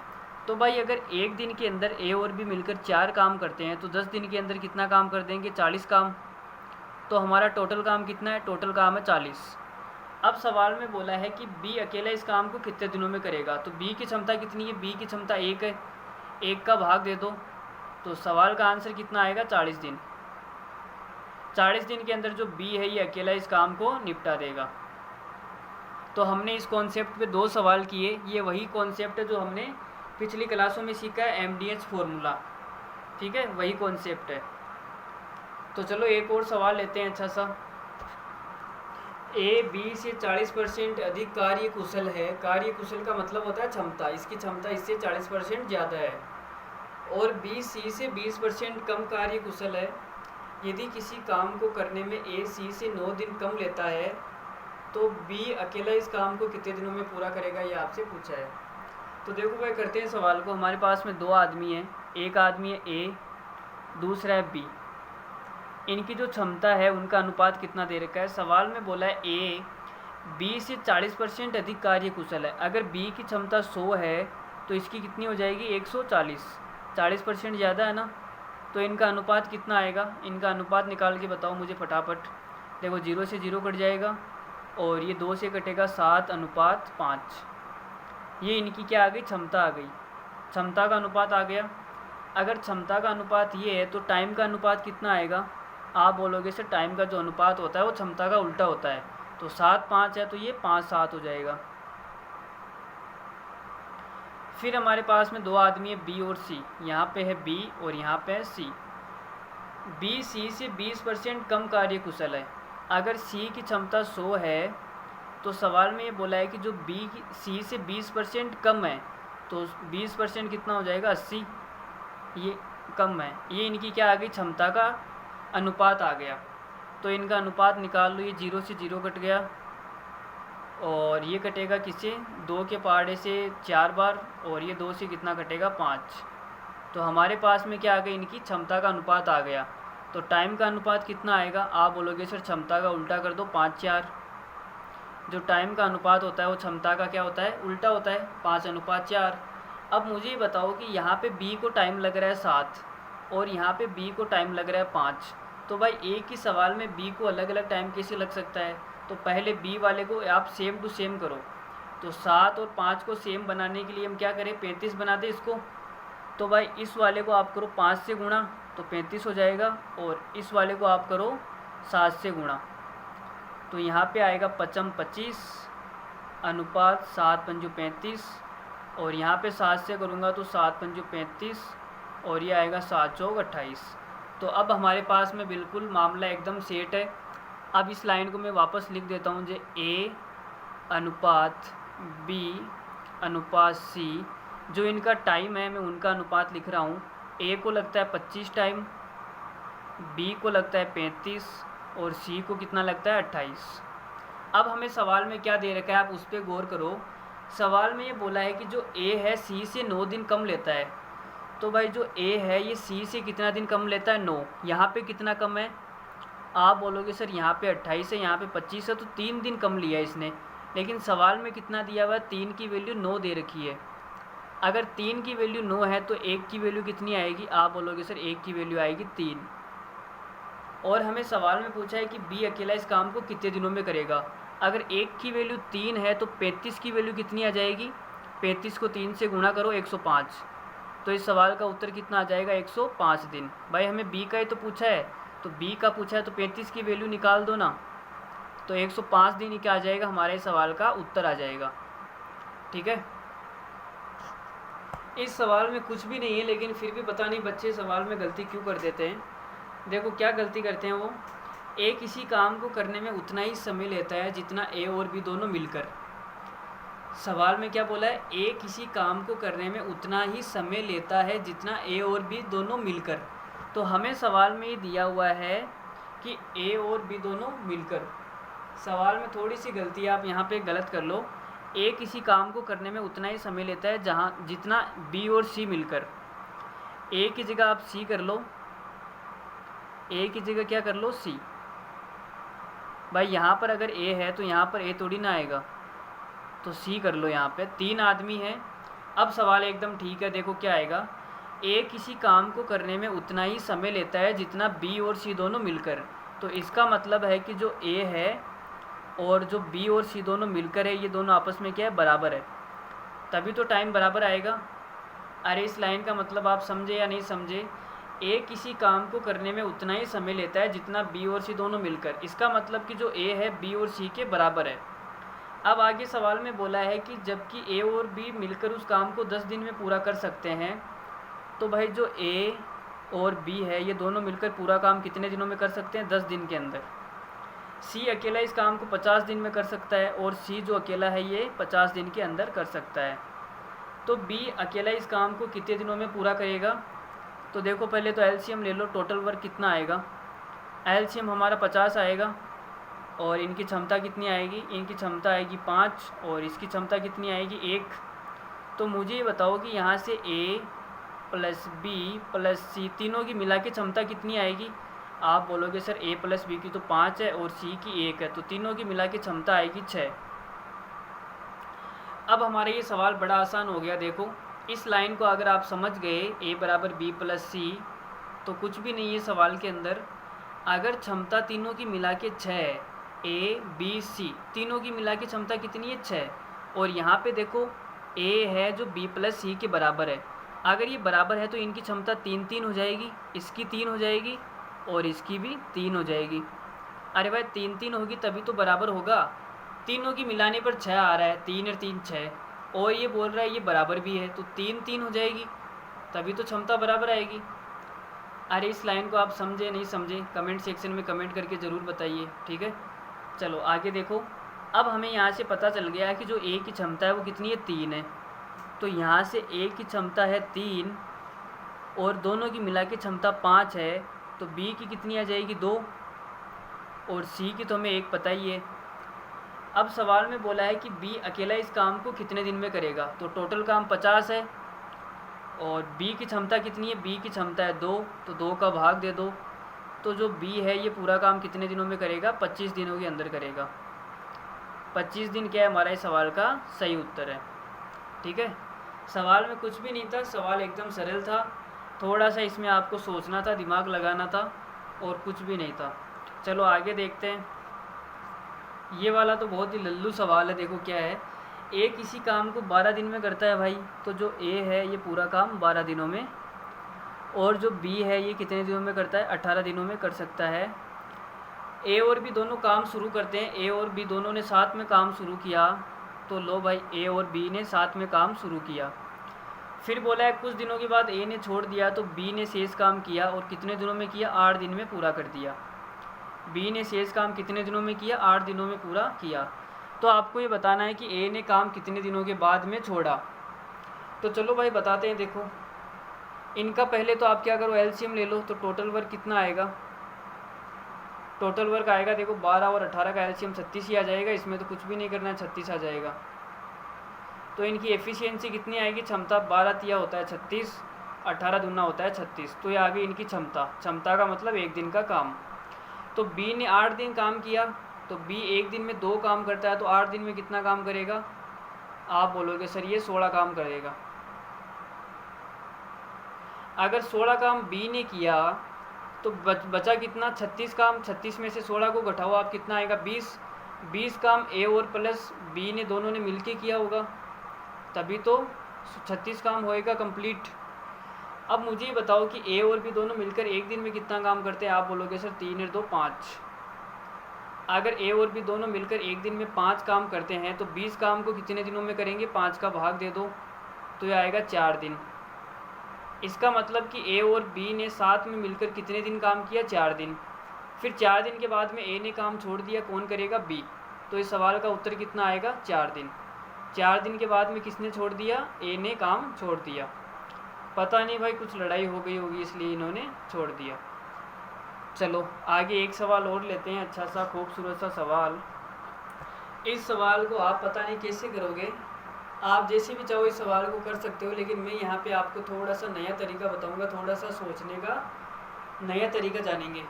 तो भाई अगर एक दिन के अंदर ए और बी मिलकर 4 काम करते हैं तो 10 दिन के अंदर कितना काम कर देंगे, 40 काम। तो हमारा टोटल काम कितना है, टोटल काम है 40। अब सवाल में बोला है कि बी अकेला इस काम को कितने दिनों में करेगा। तो बी की क्षमता कितनी है, बी की क्षमता 1 है, 1 का भाग दे दो। तो सवाल का आंसर कितना आएगा, 40 दिन। 40 दिन के अंदर जो बी है ये अकेला इस काम को निपटा देगा। तो हमने इस कॉन्सेप्ट पे 2 सवाल किए। ये वही कॉन्सेप्ट है जो हमने पिछली क्लासों में सीखा है, MDH फॉर्मूला। ठीक है, वही कॉन्सेप्ट है। तो चलो एक और सवाल लेते हैं अच्छा सा। ए बी से 40% अधिक कार्य कुशल है। कार्य कुशल का मतलब होता है क्षमता, इसकी क्षमता इससे 40% ज़्यादा है। और बी सी से 20% कम कार्य कुशल है। यदि किसी काम को करने में ए सी से 9 दिन कम लेता है तो बी अकेला इस काम को कितने दिनों में पूरा करेगा, ये आपसे पूछा है। तो देखो भाई करते हैं सवाल को। हमारे पास में 2 आदमी हैं, एक आदमी है ए, दूसरा है बी। इनकी जो क्षमता है उनका अनुपात कितना दे रखा है। सवाल में बोला है ए बी से 40% अधिक कार्य कुशल है। अगर बी की क्षमता 100 है तो इसकी कितनी हो जाएगी, 140। 40% ज़्यादा है ना, तो इनका अनुपात कितना आएगा। इनका अनुपात निकाल के बताओ मुझे फटाफट। देखो 0 से 0 कट जाएगा और ये 2 से कटेगा 7:5। ये इनकी क्या आ गई, क्षमता आ गई। क्षमता का अनुपात आ गया। अगर क्षमता का अनुपात ये है तो टाइम का अनुपात कितना आएगा। आप बोलोगे सर टाइम का जो अनुपात होता है वो क्षमता का उल्टा होता है। तो 7:5 है तो ये 5:7 हो जाएगा। फिर हमारे पास में 2 आदमी है बी और सी। यहाँ पे है बी और यहाँ पे है सी। बी सी से 20% कम कार्य कुशल है। अगर सी की क्षमता 100 है तो सवाल में ये बोला है कि जो बी सी से 20% कम है तो 20% कितना हो जाएगा, 80। ये कम है, ये इनकी क्या आ गई, क्षमता का अनुपात आ गया। तो इनका अनुपात निकाल लो, ये 0 से 0 कट गया और ये कटेगा किससे, 2 के पहाड़े से 4 बार, और ये 2 से कितना कटेगा, 5। तो हमारे पास में क्या आ गया, इनकी क्षमता का अनुपात आ गया। तो टाइम का अनुपात कितना आएगा, आप बोलोगे सर क्षमता का उल्टा कर दो, 5/4। जो टाइम का अनुपात होता है वो क्षमता का क्या होता है, उल्टा होता है, 5:4। अब मुझे ये बताओ कि यहाँ पे बी को टाइम लग रहा है 7 और यहाँ पे बी को टाइम लग रहा है 5। तो भाई एक ही सवाल में बी को अलग अलग टाइम कैसे लग सकता है। तो पहले बी वाले को आप सेम टू सेम करो। तो 7 और 5 को सेम बनाने के लिए हम क्या करें, 35 बना दें इसको। तो भाई इस वाले को आप करो 5 से गुणा तो 35 हो जाएगा, और इस वाले को आप करो 7 से गुणा तो यहाँ पे आएगा 5×25 अनुपात 7×5 = 35, और यहाँ पे 7 से करूँगा तो 7×35 और ये आएगा 7×4 = 28। तो अब हमारे पास में बिल्कुल मामला एकदम सेट है। अब इस लाइन को मैं वापस लिख देता हूँ, जो ए अनुपात बी अनुपात सी, जो इनका टाइम है मैं उनका अनुपात लिख रहा हूँ। ए को लगता है 25 टाइम, बी को लगता है 35 और सी को कितना लगता है 28। अब हमें सवाल में क्या दे रखा है, आप उस पर गौर करो। सवाल में ये बोला है कि जो ए है सी से 9 दिन कम लेता है। तो भाई जो ए है ये सी से कितना दिन कम लेता है, 9। यहाँ पे कितना कम है, आप बोलोगे सर यहाँ पे 28 है, यहाँ पे 25 है, तो 3 दिन कम लिया इसने। लेकिन सवाल में कितना दिया हुआ है, 3 की वैल्यू 9 दे रखी है। अगर 3 की वैल्यू 9 है तो 1 की वैल्यू कितनी आएगी, आप बोलोगे सर 1 की वैल्यू आएगी 3। और हमें सवाल में पूछा है कि बी अकेला इस काम को कितने दिनों में करेगा। अगर 1 की वैल्यू 3 है तो 35 की वैल्यू कितनी आ जाएगी, 35 को 3 से गुणा करो 105। तो इस सवाल का उत्तर कितना आ जाएगा, 105 दिन। भाई हमें बी का ही तो पूछा है, तो बी का पूछा है तो 35 की वैल्यू निकाल दो ना, तो 105 दिन ही क्या आ जाएगा, हमारे सवाल का उत्तर आ जाएगा। ठीक है, इस सवाल में कुछ भी नहीं है, लेकिन फिर भी पता नहीं बच्चे सवाल में गलती क्यों कर देते हैं। देखो क्या गलती करते हैं वो, ए किसी काम को करने में उतना ही समय लेता है जितना ए और बी दोनों मिलकर। सवाल में क्या बोला है, ए किसी काम को करने में उतना ही समय लेता है जितना ए और बी दोनों मिलकर। तो हमें सवाल में ये दिया हुआ है कि ए और बी दोनों मिलकर। सवाल में थोड़ी सी गलती है, आप यहाँ पे गलत कर लो। ए किसी काम को करने में उतना ही समय लेता है जहाँ जितना बी और सी मिलकर। ए की जगह आप सी कर लो, ए की जगह क्या कर लो, सी। भाई यहाँ पर अगर ए है तो यहाँ पर ए थोड़ी ना आएगा, तो सी कर लो। यहाँ पे 3 आदमी हैं। अब सवाल एकदम ठीक है, देखो क्या आएगा, ए किसी काम को करने में उतना ही समय लेता है जितना बी और सी दोनों मिलकर। तो इसका मतलब है कि जो ए है और जो बी और सी दोनों मिलकर है, ये दोनों आपस में क्या है, बराबर है, तभी तो टाइम बराबर आएगा। अरे इस लाइन का मतलब आप समझे या नहीं समझे, ए किसी काम को करने में उतना ही समय लेता है जितना बी और सी दोनों मिलकर। इसका मतलब कि जो ए है बी और सी के बराबर है। अब आगे सवाल में बोला है कि जबकि ए और बी मिलकर उस काम को 10 दिन में पूरा कर सकते हैं, तो भाई जो ए और बी है ये दोनों मिलकर पूरा काम कितने दिनों में कर सकते हैं, 10 दिन के अंदर। सी अकेला इस काम को 50 दिन में कर सकता है, और सी जो अकेला है ये 50 दिन के अंदर कर सकता है। तो बी अकेला इस काम को कितने दिनों में पूरा करेगा। तो देखो पहले तो एलसीएम ले लो, टोटल वर्क कितना आएगा। एलसीएम हमारा 50 आएगा, और इनकी क्षमता कितनी आएगी, इनकी क्षमता आएगी 5, और इसकी क्षमता कितनी आएगी 1। तो मुझे ये बताओ कि यहाँ से ए प्लस बी प्लस सी तीनों की मिला के क्षमता कितनी आएगी। आप बोलोगे सर ए प्लस बी की तो 5 है और सी की 1 है, तो तीनों की मिला के क्षमता आएगी 6। अब हमारा ये सवाल बड़ा आसान हो गया। देखो इस लाइन को अगर आप समझ गए, ए बराबर बी प्लस सी, तो कुछ भी नहीं है सवाल के अंदर। अगर क्षमता तीनों की मिला के 6 है, ए बी सी तीनों की मिला के क्षमता कितनी है 6, और यहाँ पे देखो ए है जो बी प्लस सी के बराबर है। अगर ये बराबर है तो इनकी क्षमता 3-3 हो जाएगी, इसकी 3 हो जाएगी और इसकी भी 3 हो जाएगी। अरे भाई 3-3 होगी तभी तो बराबर होगा। तीनों की मिलाने पर 6 आ रहा है, 3 और 3 6, और ये बोल रहा है ये बराबर भी है, तो 3-3 हो जाएगी, तभी तो क्षमता बराबर आएगी। अरे इस लाइन को आप समझे नहीं समझे, कमेंट सेक्शन में कमेंट करके ज़रूर बताइए। ठीक है, चलो आगे देखो। अब हमें यहाँ से पता चल गया कि जो ए की क्षमता है वो कितनी है, 3 है। तो यहाँ से ए की क्षमता है 3, और दोनों की मिला के क्षमता 5 है, तो बी की कितनी आ जाएगी 2, और सी की तो हमें 1 पता ही है। अब सवाल में बोला है कि बी अकेला इस काम को कितने दिन में करेगा, तो टोटल काम 50 है और बी की क्षमता कितनी है, बी की क्षमता है 2, तो 2 का भाग दे दो, तो जो बी है ये पूरा काम कितने दिनों में करेगा, 25 दिनों के अंदर करेगा। 25 दिन क्या है हमारा इस सवाल का सही उत्तर है। ठीक है, सवाल में कुछ भी नहीं था, सवाल एकदम सरल था, थोड़ा सा इसमें आपको सोचना था, दिमाग लगाना था, और कुछ भी नहीं था। चलो आगे देखते हैं। ये वाला तो बहुत ही लल्लू सवाल है। देखो क्या है, ए किसी काम को 12 दिन में करता है भाई, तो जो ए है ये पूरा काम 12 दिनों में, और जो बी है ये कितने दिनों में करता है, 18 दिनों में कर सकता है। ए और बी दोनों काम शुरू करते हैं, ए और बी दोनों ने साथ में काम शुरू किया, तो लो भाई ए और बी ने साथ में काम शुरू किया। फिर बोला है कुछ दिनों के बाद ए ने छोड़ दिया, तो बी ने शेष काम किया, और कितने दिनों में किया, 8 दिन में पूरा कर दिया। बी ने शेष काम कितने दिनों में किया, 8 दिनों में पूरा किया। तो आपको ये बताना है कि ए ने काम कितने दिनों के बाद में छोड़ा। तो चलो भाई बताते हैं। देखो इनका पहले तो आप क्या करो, एलसीएम ले लो, तो टोटल वर्क कितना आएगा, टोटल वर्क आएगा देखो 12 और 18 का एलसीएम 36 ही आ जाएगा, इसमें तो कुछ भी नहीं करना है, 36 आ जाएगा। तो इनकी एफिशिएंसी कितनी आएगी, क्षमता 12 तिया होता है 36, 18 दूना होता है 36, तो ये आ गई इनकी क्षमता। क्षमता का मतलब 1 दिन का काम। तो बी ने 8 दिन काम किया, तो बी 1 दिन में 2 काम करता है, तो 8 दिन में कितना काम करेगा, आप बोलोगे सर ये 16 काम करेगा। अगर 16 काम बी ने किया तो बचा कितना, 36 काम। 36 में से 16 को घटाओ आप, कितना आएगा 20। 20 काम ए और प्लस बी ने दोनों ने मिलके किया होगा, तभी तो 36 काम होएगा कंप्लीट। अब मुझे ये बताओ कि ए और बी दोनों मिलकर 1 दिन में कितना काम करते हैं, आप बोलोगे सर 3 और 2 5। अगर ए और बी दोनों मिलकर 1 दिन में 5 काम करते हैं, तो 20 काम को कितने दिनों में करेंगे, 5 का भाग दे दो, तो ये आएगा 4 दिन। इसका मतलब कि ए और बी ने साथ में मिलकर कितने दिन काम किया, 4 दिन। फिर 4 दिन के बाद में ए ने काम छोड़ दिया, कौन करेगा, बी। तो इस सवाल का उत्तर कितना आएगा, 4 दिन। 4 दिन के बाद में किसने छोड़ दिया, ए ने काम छोड़ दिया। पता नहीं भाई कुछ लड़ाई हो गई होगी इसलिए इन्होंने छोड़ दिया। चलो आगे एक सवाल और लेते हैं, अच्छा सा खूबसूरत सा सवाल। इस सवाल को आप पता नहीं कैसे करोगे, आप जैसे भी चाहो इस सवाल को कर सकते हो, लेकिन मैं यहाँ पे आपको थोड़ा सा नया तरीका बताऊँगा, थोड़ा सा सोचने का नया तरीका जानेंगे।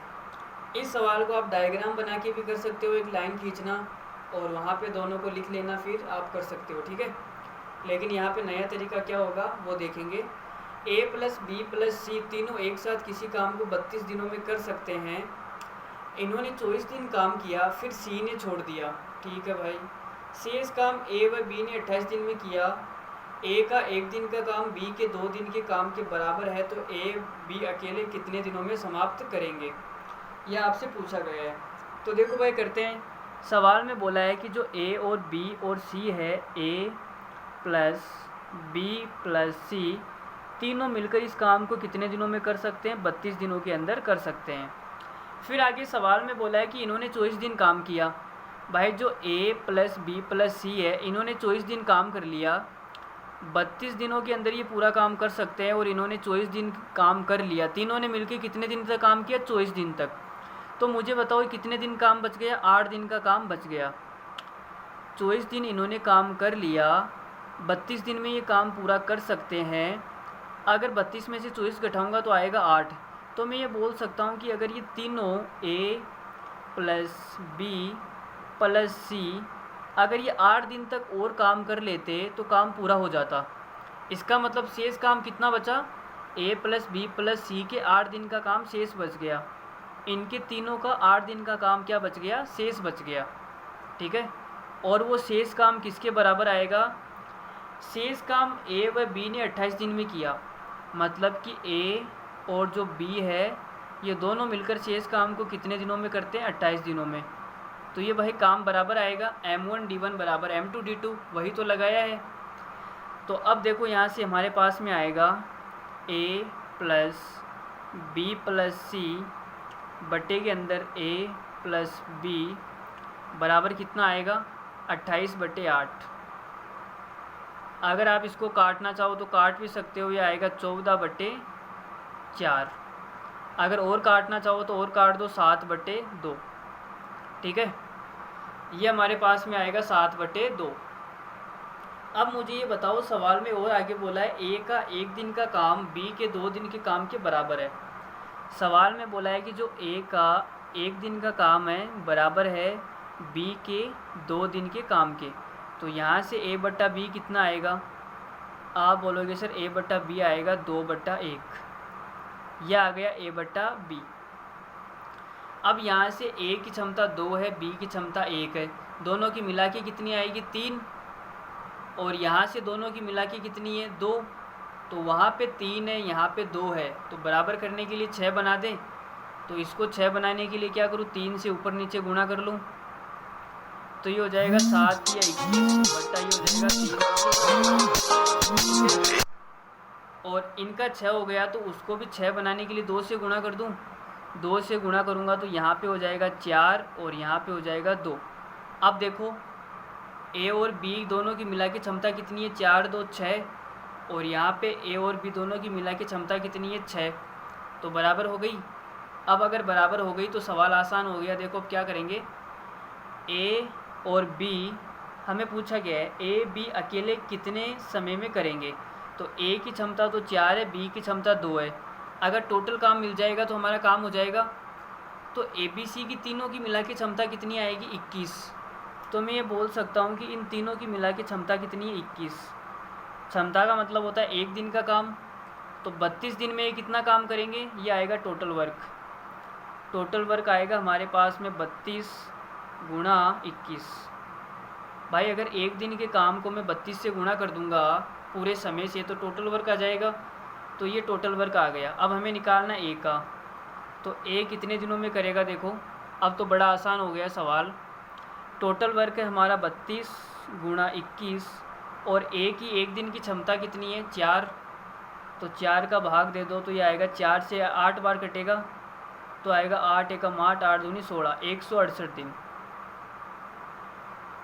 इस सवाल को आप डायग्राम बना के भी कर सकते हो, एक लाइन खींचना और वहाँ पे दोनों को लिख लेना, फिर आप कर सकते हो, ठीक है। लेकिन यहाँ पे नया तरीका क्या होगा वो देखेंगे। ए प्लस बी प्लस सी तीनों एक साथ किसी काम को 32 दिनों में कर सकते हैं। इन्होंने 24 दिन काम किया, फिर सी ने छोड़ दिया, ठीक है भाई। शेष काम ए व बी ने 28 दिन में किया। ए का 1 दिन का काम बी के 2 दिन के काम के बराबर है, तो ए बी अकेले कितने दिनों में समाप्त करेंगे, यह आपसे पूछा गया है। तो देखो भाई करते हैं। सवाल में बोला है कि जो ए और बी और सी है, ए प्लस बी प्लस सी तीनों मिलकर इस काम को कितने दिनों में कर सकते हैं, 32 दिनों के अंदर कर सकते हैं। फिर आगे सवाल में बोला है कि इन्होंने 24 दिन काम किया। भाई जो ए प्लस बी प्लस सी है, इन्होंने 24 दिन काम कर लिया, 32 दिनों के अंदर ये पूरा काम कर सकते हैं, और इन्होंने 24 दिन काम कर लिया। तीनों ने मिलकर कितने दिन तक काम किया, 24 दिन तक। तो मुझे बताओ कितने दिन काम बच गया, 8 दिन का काम बच गया। 24 दिन इन्होंने काम कर लिया, 32 दिन में ये काम पूरा कर सकते हैं। अगर 32 में से 24 घटाऊँगा तो आएगा 8। तो मैं ये बोल सकता हूँ कि अगर ये तीनों ए प्लस बी प्लस सी अगर ये 8 दिन तक और काम कर लेते तो काम पूरा हो जाता। इसका मतलब शेष काम कितना बचा, ए प्लस बी प्लस सी के 8 दिन का काम शेष बच गया। इनके तीनों का 8 दिन का काम क्या बच गया, शेष बच गया, ठीक है। और वो शेष काम किसके बराबर आएगा, शेष काम ए व बी ने 28 दिन में किया, मतलब कि ए और जो बी है ये दोनों मिलकर शेष काम को कितने दिनों में करते हैं, 28 दिनों में। तो ये वही काम बराबर आएगा m1d1 बराबर m2d2, वही तो लगाया है। तो अब देखो यहाँ से हमारे पास में आएगा a प्लस बी प्लस सी बटे के अंदर a प्लस बी बराबर कितना आएगा, 28/8। अगर आप इसको काटना चाहो तो काट भी सकते हो, ये आएगा 14/8। 4। अगर और काटना चाहो तो और काट दो, 7/2। ठीक है, ये हमारे पास में आएगा 7/2। अब मुझे ये बताओ, सवाल में और आगे बोला है ए का 1 दिन का काम बी के 2 दिन के काम के बराबर है। सवाल में बोला है कि जो ए का 1 दिन का काम है बराबर है बी के 2 दिन के काम के। तो यहाँ से A/B कितना आएगा? आप बोलोगे सर A/B आएगा 2/1। यह आ गया A/B। अब यहाँ से A की क्षमता 2 है, B की क्षमता 1 है, दोनों की मिला के कितनी आएगी? 3। और यहाँ से दोनों की मिला के कितनी है? 2। तो वहाँ पे 3 है, यहाँ पे 2 है, तो बराबर करने के लिए 6 बना दें। तो इसको 6 बनाने के लिए क्या करूँ? 3 से ऊपर नीचे गुणा कर लूँ, तो ये हो जाएगा 7 या 21 बट्टा ये हो जाएगा 3। और इनका 6 हो गया, तो उसको भी 6 बनाने के लिए 2 से गुणा कर दूँ। 2 से गुणा करूँगा तो यहाँ पे हो जाएगा 4 और यहाँ पे हो जाएगा 2। अब देखो ए और बी दोनों की मिला के क्षमता कितनी है? 4 2 6। और यहाँ पे ए और बी दोनों की मिला के क्षमता कितनी है? 6। तो बराबर हो गई। अब अगर बराबर हो गई तो सवाल आसान हो गया। देखो अब क्या करेंगे, ए और बी हमें पूछा गया है ए बी अकेले कितने समय में करेंगे। तो ए की क्षमता तो 4 है, बी की क्षमता 2 है। अगर टोटल काम मिल जाएगा तो हमारा काम हो जाएगा। तो ए बी सी की तीनों की मिला के क्षमता कितनी आएगी? 21। तो मैं ये बोल सकता हूँ कि इन तीनों की मिला के क्षमता कितनी है? 21। क्षमता का मतलब होता है 1 दिन का काम, तो 32 दिन में ये कितना काम करेंगे? ये आएगा टोटल वर्क। टोटल वर्क आएगा हमारे पास में 32 गुणा 21। भाई अगर 1 दिन के काम को मैं 32 से गुणा कर दूंगा पूरे समय से तो टोटल वर्क आ जाएगा। तो ये टोटल वर्क आ गया। अब हमें निकालना ए का, तो ए कितने दिनों में करेगा? देखो अब तो बड़ा आसान हो गया सवाल। टोटल वर्क है हमारा 32 गुणा 21 और ए की 1 दिन की क्षमता कितनी है? 4। तो 4 का भाग दे दो तो ये आएगा 4 से 8 बार कटेगा, तो आएगा 8 एकम 8 8 दूनी 16, 168 दिन।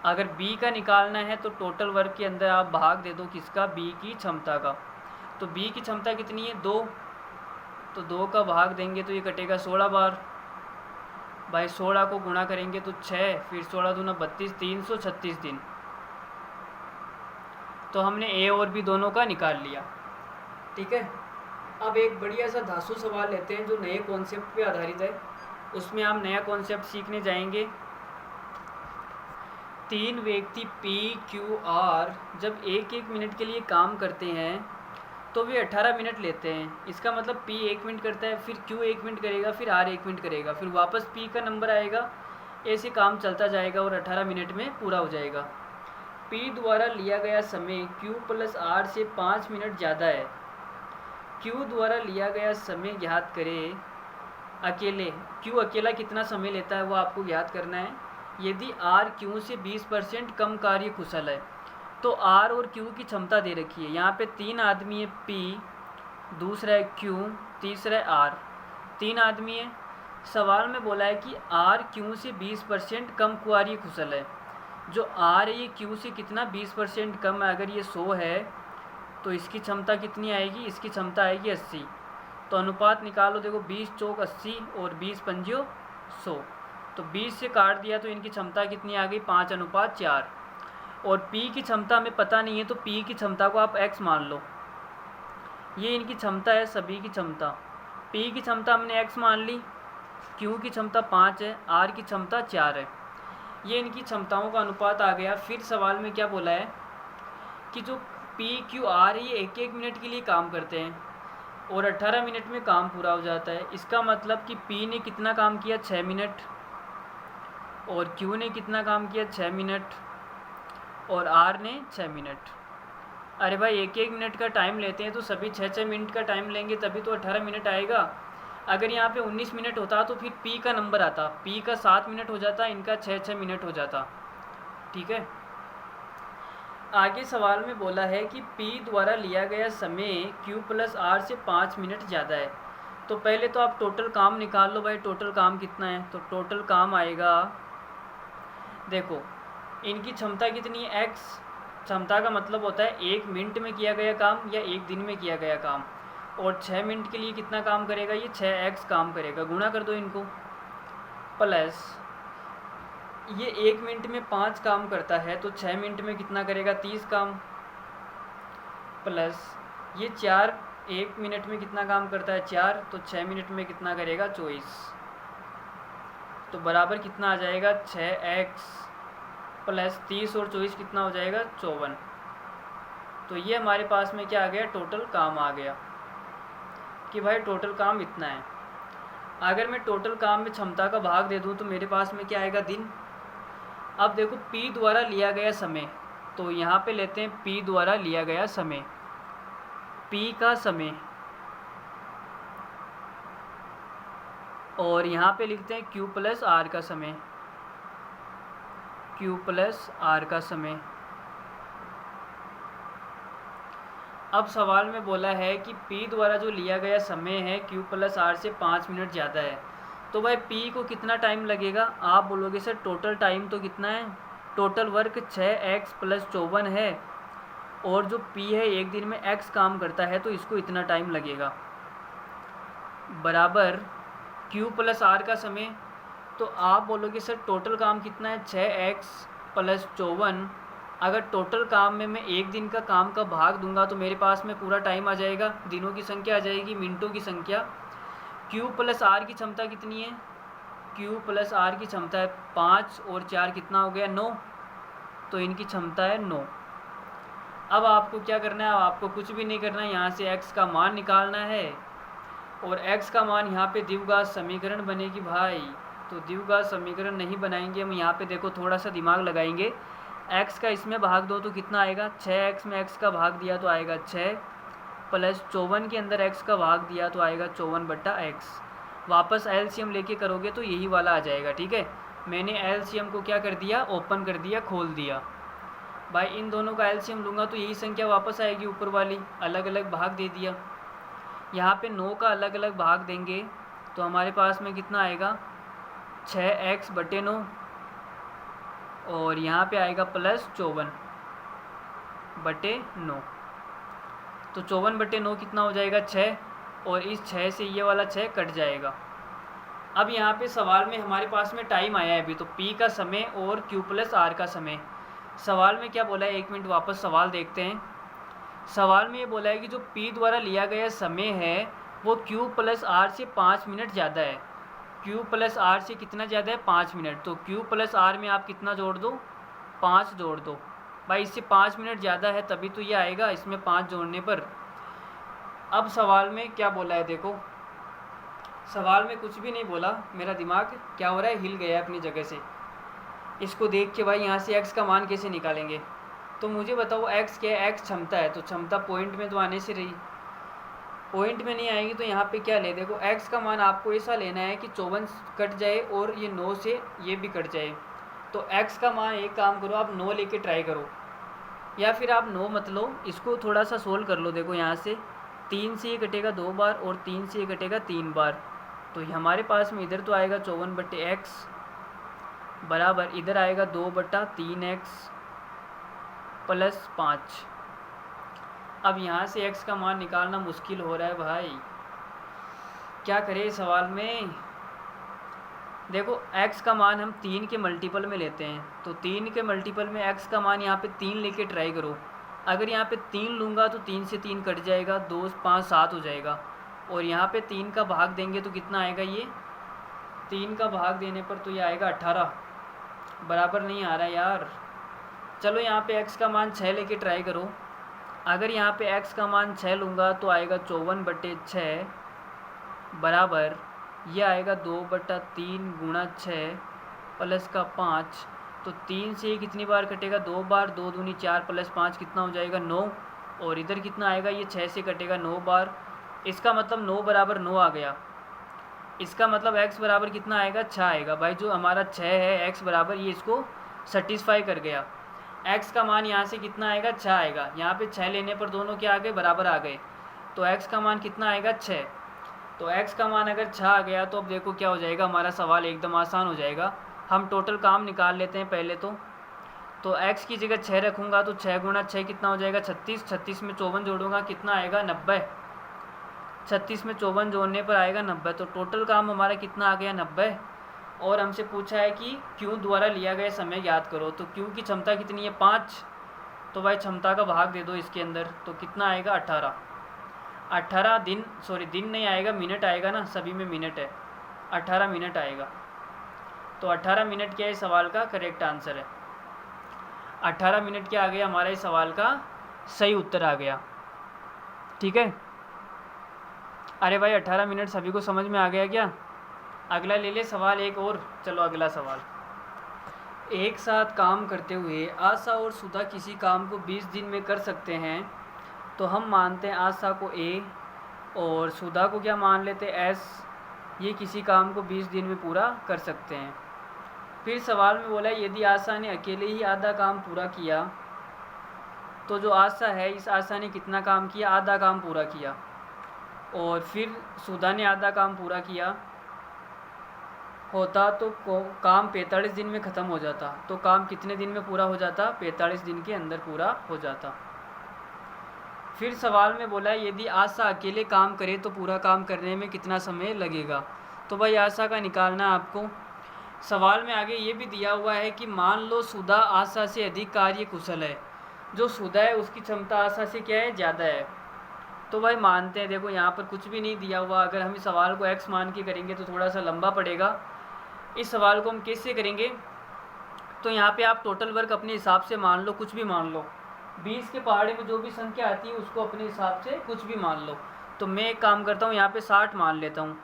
अगर बी का निकालना है तो टोटल वर्क के अंदर आप भाग दे दो किसका? बी की क्षमता का। तो बी की क्षमता कितनी है? 2। तो 2 का भाग देंगे तो ये कटेगा 16 बार। भाई 16 को गुणा करेंगे तो 6, फिर 16 दूना 32, 336 दिन। तो हमने ए और बी दोनों का निकाल लिया। ठीक है, अब एक बढ़िया सा धांसू सवाल लेते हैं जो नए कॉन्सेप्ट पे आधारित है। उसमें हम नया कॉन्सेप्ट सीखने जाएंगे। 3 व्यक्ति पी क्यू आर जब 1-1 मिनट के लिए काम करते हैं तो वे 18 मिनट लेते हैं। इसका मतलब पी 1 मिनट करता है, फिर क्यू 1 मिनट करेगा, फिर आर 1 मिनट करेगा, फिर वापस पी का नंबर आएगा। ऐसे काम चलता जाएगा और 18 मिनट में पूरा हो जाएगा। पी द्वारा लिया गया समय क्यू प्लस आर से 5 मिनट ज़्यादा है। क्यू द्वारा लिया गया समय ज्ञात करें। क्यू अकेला कितना समय लेता है वो आपको ज्ञात करना है। यदि आर क्यू से 20% कम कार्य कुशल है तो आर और क्यू की क्षमता दे रखी है। यहाँ पे 3 आदमी है, पी, दूसरा है क्यू, तीसरा है आर। 3 आदमी है। सवाल में बोला है कि आर क्यू से 20% कम कार्य कुशल है। जो आर है ये क्यू से कितना? 20% कम है। अगर ये 100 है तो इसकी क्षमता कितनी आएगी? इसकी क्षमता आएगी 80। तो अनुपात निकालो। देखो 20 चौक 80 और 20 पंजियों 100। तो 20 से काट दिया तो इनकी क्षमता कितनी आ गई? 5:4। और P की क्षमता हमें पता नहीं है तो P की क्षमता को आप x मान लो। ये इनकी क्षमता है, सभी की क्षमता। P की क्षमता हमने x मान ली, Q की क्षमता 5 है, R की क्षमता 4 है। ये इनकी क्षमताओं का अनुपात आ गया। फिर सवाल में क्या बोला है कि जो P Q R है ये 1-1 मिनट के लिए काम करते हैं और 18 मिनट में काम पूरा हो जाता है। इसका मतलब कि P ने कितना काम किया? 6 मिनट। और Q ने कितना काम किया? 6 मिनट। और R ने 6 मिनट। अरे भाई 1-1 मिनट का टाइम लेते हैं तो सभी 6-6 मिनट का टाइम लेंगे तभी तो 18 मिनट आएगा। अगर यहाँ पे 19 मिनट होता तो फिर P का नंबर आता, P का 7 मिनट हो जाता, इनका 6-6 मिनट हो जाता। ठीक है, आगे सवाल में बोला है कि P द्वारा लिया गया समय Q प्लस R से 5 मिनट ज़्यादा है। तो पहले तो आप टोटल काम निकाल लो भाई, टोटल काम कितना है? तो टोटल काम आएगा, देखो इनकी क्षमता कितनी है? x। क्षमता का मतलब होता है 1 मिनट में किया गया काम या 1 दिन में किया गया काम। और 6 मिनट के लिए कितना काम करेगा, ये 6x काम करेगा। गुणा कर दो इनको। प्लस ये 1 मिनट में 5 काम करता है तो 6 मिनट में कितना करेगा, 30 काम। प्लस ये 4 1 मिनट में कितना काम करता है, 4, तो 6 मिनट में कितना करेगा, 24। तो बराबर कितना आ जाएगा, 6x प्लस 30 और 24 कितना हो जाएगा, 54। तो ये हमारे पास में क्या आ गया, टोटल काम आ गया कि भाई टोटल काम इतना है। अगर मैं टोटल काम में क्षमता का भाग दे दूं तो मेरे पास में क्या आएगा, दिन। अब देखो P द्वारा लिया गया समय, तो यहाँ पे लेते हैं P द्वारा लिया गया समय, P का समय, और यहाँ पे लिखते हैं Q प्लस R का समय, Q प्लस R का समय। अब सवाल में बोला है कि P द्वारा जो लिया गया समय है Q प्लस R से 5 मिनट ज़्यादा है, तो भाई P को कितना टाइम लगेगा। आप बोलोगे सर टोटल टाइम तो कितना है, टोटल वर्क 6x प्लस 54 है, और जो P है एक दिन में x काम करता है तो इसको इतना टाइम लगेगा, बराबर Q प्लस R का समय। तो आप बोलोगे सर टोटल काम कितना है, 6x प्लस 54। अगर टोटल काम में मैं एक दिन का काम का भाग दूंगा तो मेरे पास में पूरा टाइम आ जाएगा, दिनों की संख्या आ जाएगी, मिनटों की संख्या। Q प्लस R की क्षमता कितनी है, Q प्लस R की क्षमता है 5 और 4 कितना हो गया, 9, तो इनकी क्षमता है 9। अब आपको क्या करना है, अब आपको कुछ भी नहीं करना है, यहाँ से x का मान निकालना है, और x का मान यहाँ पे द्विघात समीकरण बनेगी भाई। तो द्विघात समीकरण नहीं बनाएंगे हम, यहाँ पे देखो थोड़ा सा दिमाग लगाएंगे। x का इसमें भाग दो तो कितना आएगा, 6x में x का भाग दिया तो आएगा 6, प्लस 54 के अंदर x का भाग दिया तो आएगा 54/x। वापस एलसीएम लेके करोगे तो यही वाला आ जाएगा, ठीक है। मैंने एलसीएम को क्या कर दिया, ओपन कर दिया, खोल दिया भाई। इन दोनों का एलसीएम लूँगा तो यही संख्या वापस आएगी, ऊपर वाली। अलग अलग भाग दे दिया, यहाँ पे 9 का अलग अलग भाग देंगे तो हमारे पास में कितना आएगा, 6x/9, और यहाँ पे आएगा प्लस 54/9। तो 54/9 कितना हो जाएगा, 6, और इस 6 से ये वाला 6 कट जाएगा। अब यहाँ पे सवाल में हमारे पास में टाइम आया है अभी, तो P का समय और Q प्लस R का समय। सवाल में क्या बोला है, 1 मिनट वापस सवाल देखते हैं। सवाल में ये बोला है कि जो P द्वारा लिया गया समय है वो Q प्लस R से 5 मिनट ज़्यादा है। Q प्लस R से कितना ज़्यादा है, 5 मिनट। तो Q प्लस R में आप कितना जोड़ दो, 5 जोड़ दो भाई। इससे 5 मिनट ज़्यादा है तभी तो ये आएगा, इसमें 5 जोड़ने पर। अब सवाल में क्या बोला है देखो, सवाल में कुछ भी नहीं बोला, मेरा दिमाग क्या हो रहा है, हिल गया है अपनी जगह से। इसको देख के भाई यहाँ से x का मान कैसे निकालेंगे, तो मुझे बताओ x क्या है, x क्षमता है, तो क्षमता पॉइंट में तो आने से रही, पॉइंट में नहीं आएगी तो यहाँ पे क्या ले, देखो x का मान आपको ऐसा लेना है कि 54 कट जाए और ये 9 से ये भी कट जाए। तो x का मान, एक काम करो आप 9 लेके ट्राई करो, या फिर आप 9 मत लो, इसको थोड़ा सा सोल्व कर लो। देखो यहाँ से 3 से ये कटेगा 2 बार और 3 से ये कटेगा 3 बार, तो हमारे पास में इधर तो आएगा 54/x बराबर इधर आएगा 2/3x प्लस 5। अब यहाँ से x का मान निकालना मुश्किल हो रहा है भाई, क्या करें सवाल में। देखो x का मान हम 3 के मल्टीपल में लेते हैं, तो 3 के मल्टीपल में x का मान यहाँ पे 3 लेके ट्राई करो। अगर यहाँ पे 3 लूँगा तो 3 से 3 कट जाएगा, 2 5 7 हो जाएगा, और यहाँ पे 3 का भाग देंगे तो कितना आएगा, ये 3 का भाग देने पर तो ये आएगा 18। बराबर नहीं आ रहा यार। चलो यहाँ पे x का मान 6 लेके ट्राई करो। अगर यहाँ पे x का मान 6 लूँगा तो आएगा 54/6 बराबर ये आएगा 2/3 गुणा 6 प्लस का 5। तो 3 से ये कितनी बार कटेगा, 2 बार, 2 दूनी 4 प्लस 5 कितना हो जाएगा, 9, और इधर कितना आएगा, ये 6 से कटेगा 9 बार। इसका मतलब 9 बराबर 9 आ गया। इसका मतलब x बराबर कितना आएगा, 6 आएगा भाई। जो हमारा 6 है x बराबर, ये इसको सेटिस्फाई कर गया। x का मान यहाँ से कितना आएगा, 6 आएगा। यहाँ पे 6 लेने पर दोनों क्या आ गए, बराबर आ गए, तो x का मान कितना आएगा, 6। तो x का मान अगर 6 आ गया तो अब देखो क्या हो जाएगा, हमारा सवाल एकदम आसान हो जाएगा। हम टोटल काम निकाल लेते हैं पहले तो x की जगह 6 रखूँगा तो 6 गुणा 6 कितना हो जाएगा, 36। 36 में 54 जोड़ूंगा कितना आएगा, 90। 36 में 54 जोड़ने पर आएगा 90। तो टोटल काम हमारा कितना आ गया 90। और हमसे पूछा है कि क्यू द्वारा लिया गया समय ज्ञात करो। तो क्यू की क्षमता कितनी है 5, तो भाई क्षमता का भाग दे दो इसके अंदर, तो कितना आएगा 18। 18 दिन, सॉरी दिन नहीं आएगा, मिनट आएगा ना, सभी में मिनट है, 18 मिनट आएगा। तो 18 मिनट क्या इस सवाल का करेक्ट आंसर है। 18 मिनट क्या आ गया हमारा इस सवाल का सही उत्तर आ गया। ठीक है, अरे भाई 18 मिनट सभी को समझ में आ गया क्या? अगला ले ले सवाल एक और। चलो अगला सवाल। एक साथ काम करते हुए आशा और सुधा किसी काम को 20 दिन में कर सकते हैं, तो हम मानते हैं आशा को ए और सुधा को क्या मान लेते हैं एस। ये किसी काम को 20 दिन में पूरा कर सकते हैं। फिर सवाल में बोला यदि आशा ने अकेले ही आधा काम पूरा किया, तो जो आशा है इस आशा ने कितना काम किया, आधा काम पूरा किया। और फिर सुधा ने आधा काम पूरा किया होता तो काम 45 दिन में ख़त्म हो जाता। तो काम कितने दिन में पूरा हो जाता, 45 दिन के अंदर पूरा हो जाता। फिर सवाल में बोला है यदि आशा अकेले काम करे तो पूरा काम करने में कितना समय लगेगा। तो भाई आशा का निकालना आपको। सवाल में आगे ये भी दिया हुआ है कि मान लो सुधा आशा से अधिक कार्य कुशल है। जो सुधा है उसकी क्षमता आशा से क्या है, ज़्यादा है। तो भाई मानते हैं, देखो यहाँ पर कुछ भी नहीं दिया हुआ। अगर हम इस सवाल को x मान के करेंगे तो थोड़ा सा लंबा पड़ेगा। इस सवाल को हम कैसे करेंगे, तो यहाँ पे आप टोटल वर्क अपने हिसाब से मान लो, कुछ भी मान लो। 20 के पहाड़े में जो भी संख्या आती है उसको अपने हिसाब से कुछ भी मान लो। तो मैं एक काम करता हूँ, यहाँ पे 60 मान लेता हूँ।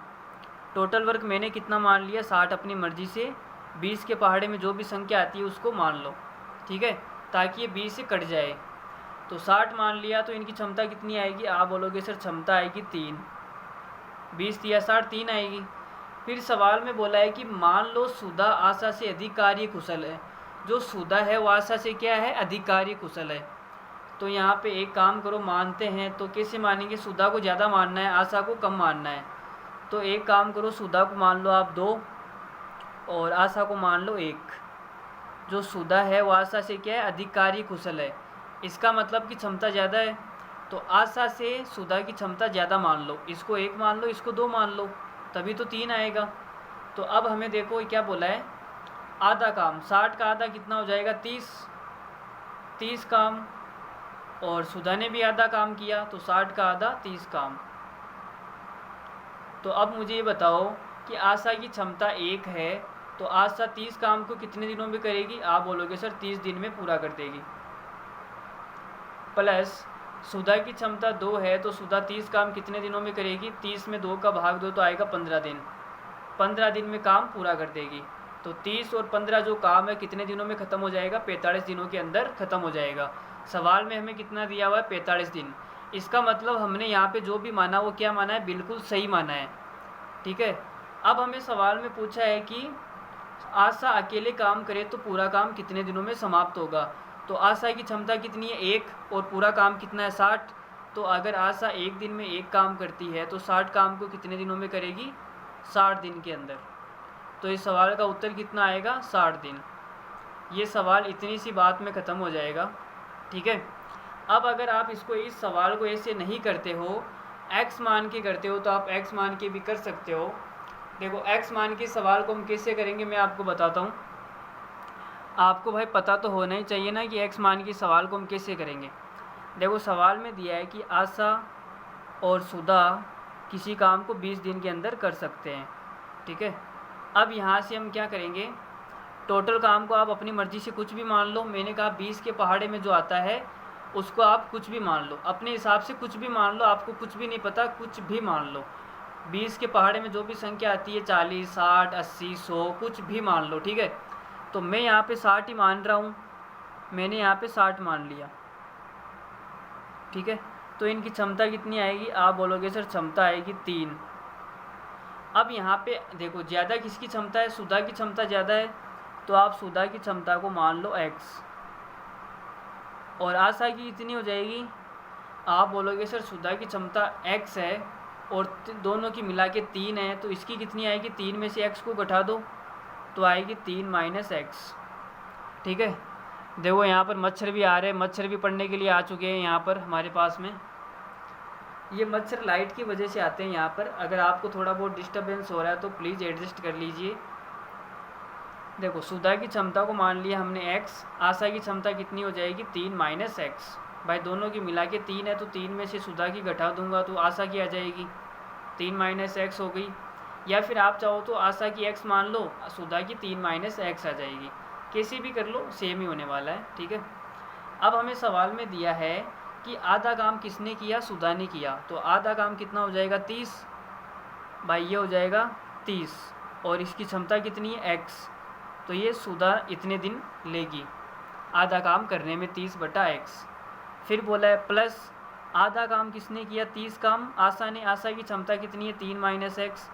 टोटल वर्क मैंने कितना मान लिया, 60 अपनी मर्जी से। 20 के पहाड़े में जो भी संख्या आती है उसको मान लो, ठीक है, ताकि ये 20 से कट जाए। तो 60 मान लिया, तो इनकी क्षमता कितनी आएगी, आप बोलोगे सर क्षमता आएगी 3। 20 दिया 60, 3 आएगी। फिर सवाल में बोला है कि मान लो सुधा आशा से अधिक कार्य कुशल है। जो सुधा है वो आशा से क्या है, अधिक कार्य कुशल है। तो यहाँ पे एक काम करो, मानते हैं तो कैसे मानेंगे, सुधा को ज़्यादा मानना है, आशा को कम मानना है। तो एक काम करो, सुधा को मान लो आप 2 और आशा को मान लो 1। जो सुधा है वो आशा से क्या है, अधिक कार्य कुशल है। इसका मतलब कि क्षमता ज़्यादा है। तो आशा से सुधा की क्षमता ज़्यादा मान लो। इसको 1 मान लो, इसको 2 मान लो, तभी तो 3 आएगा। तो अब हमें देखो क्या बोला है, आधा काम, 60 का आधा कितना हो जाएगा 30 काम। और सुधा ने भी आधा काम किया, तो 60 का आधा 30 काम। तो अब मुझे ये बताओ कि आशा की क्षमता 1 है, तो आशा 30 काम को कितने दिनों में करेगी, आप बोलोगे सर 30 दिन में पूरा कर देगी। प्लस सुधा की क्षमता 2 है, तो सुधा 30 काम कितने दिनों में करेगी, 30 में 2 का भाग दो तो आएगा 15 दिन। 15 दिन में काम पूरा कर देगी। तो 30 और 15 जो काम है कितने दिनों में ख़त्म हो जाएगा, 45 दिनों के अंदर ख़त्म हो जाएगा। सवाल में हमें कितना दिया हुआ है, 45 दिन। इसका मतलब हमने यहाँ पे जो भी माना वो क्या माना है, बिल्कुल सही माना है, ठीक है। अब हमें सवाल में पूछा है कि आशा अकेले काम करे तो पूरा काम कितने दिनों में समाप्त होगा। तो आशा की क्षमता कितनी है 1 और पूरा काम कितना है 60। तो अगर आशा 1 दिन में 1 काम करती है तो 60 काम को कितने दिनों में करेगी, 60 दिन के अंदर। तो इस सवाल का उत्तर कितना आएगा, 60 दिन। ये सवाल इतनी सी बात में ख़त्म हो जाएगा, ठीक है। अब अगर आप इस सवाल को ऐसे नहीं करते हो, x मान के करते हो, तो आप x मान के भी कर सकते हो। देखो x मान के सवाल को हम कैसे करेंगे मैं आपको बताता हूँ। आपको भाई पता तो होना ही चाहिए ना कि x मान के सवाल को हम कैसे करेंगे। देखो सवाल में दिया है कि आशा और सुधा किसी काम को 20 दिन के अंदर कर सकते हैं, ठीक है। अब यहाँ से हम क्या करेंगे, टोटल काम को आप अपनी मर्ज़ी से कुछ भी मान लो। मैंने कहा 20 के पहाड़े में जो आता है उसको आप कुछ भी मान लो, अपने हिसाब से कुछ भी मान लो। आपको कुछ भी नहीं पता, कुछ भी मान लो। 20 के पहाड़े में जो भी संख्या आती है 40, 60, 80, 100, कुछ भी मान लो, ठीक है। तो मैं यहाँ पे 60 ही मान रहा हूँ, मैंने यहाँ पे 60 मान लिया, ठीक है। तो इनकी क्षमता कितनी आएगी, आप बोलोगे सर क्षमता आएगी 3। अब यहाँ पे देखो ज़्यादा किसकी क्षमता है, सुधा की क्षमता ज़्यादा है, तो आप सुधा की क्षमता को मान लो x। और आशा की कितनी हो जाएगी, आप बोलोगे सर सुधा की क्षमता x है और दोनों की मिला के 3 है, तो इसकी कितनी आएगी, 3 में से x को घटा दो तो आएगी 3 - x, ठीक है। देखो यहाँ पर मच्छर भी आ रहे हैं, मच्छर भी पढ़ने के लिए आ चुके हैं यहाँ पर हमारे पास में। ये मच्छर लाइट की वजह से आते हैं यहाँ पर। अगर आपको थोड़ा बहुत डिस्टर्बेंस हो रहा है तो प्लीज़ एडजस्ट कर लीजिए। देखो सुधा की क्षमता को मान लिया हमने x, आशा की क्षमता कितनी हो जाएगी 3 माइनस एक्स। भाई दोनों की मिला के 3 है तो 3 में से सुधा की घटा दूंगा तो आशा की आ जाएगी 3 माइनस एक्स हो गई। या फिर आप चाहो तो आशा की x मान लो, सुधा की 3 माइनस एक्स आ जाएगी। कैसे भी कर लो सेम ही होने वाला है, ठीक है। अब हमें सवाल में दिया है कि आधा काम किसने किया, सुधा ने किया। तो आधा काम कितना हो जाएगा 30, भाई ये हो जाएगा 30 और इसकी क्षमता कितनी है x, तो ये सुधा इतने दिन लेगी आधा काम करने में 30/x। फिर बोला है प्लस आधा काम किसने किया 30 काम आशा ने, आशा की क्षमता कितनी है 3 माइनस एक्स,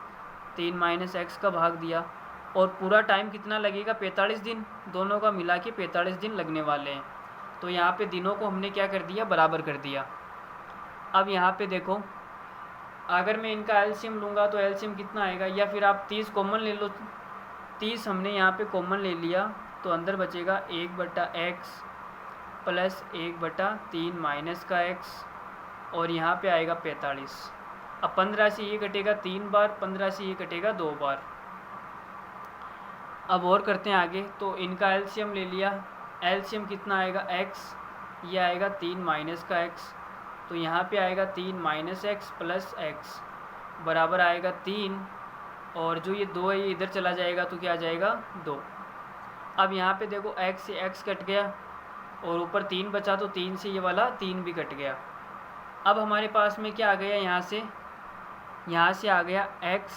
3 माइनस एक्स का भाग दिया और पूरा टाइम कितना लगेगा 45 दिन, दोनों का मिला के 45 दिन लगने वाले हैं। तो यहाँ पे दिनों को हमने क्या कर दिया, बराबर कर दिया। अब यहाँ पे देखो अगर मैं इनका एलसीएम लूँगा तो एलसीएम कितना आएगा, या फिर आप 30 कॉमन ले लो, 30 हमने यहाँ पे कॉमन ले लिया तो अंदर बचेगा 1/x प्लस 1/3 माइनस का x और यहाँ पे आएगा 45। अब 15 से ये कटेगा 3 बार, 15 से ये कटेगा 2 बार। अब और करते हैं आगे, तो इनका एलसीएम ले लिया, एलसीएम कितना आएगा x, ये आएगा 3 माइनस का x, तो यहाँ पे आएगा 3 माइनस एक्स प्लस x बराबर आएगा 3 और जो ये 2 है ये इधर चला जाएगा तो क्या आ जाएगा 2। अब यहाँ पे देखो x से x कट गया और ऊपर 3 बचा तो 3 से ये वाला 3 भी कट गया। अब हमारे पास में क्या आ गया, यहाँ से आ गया x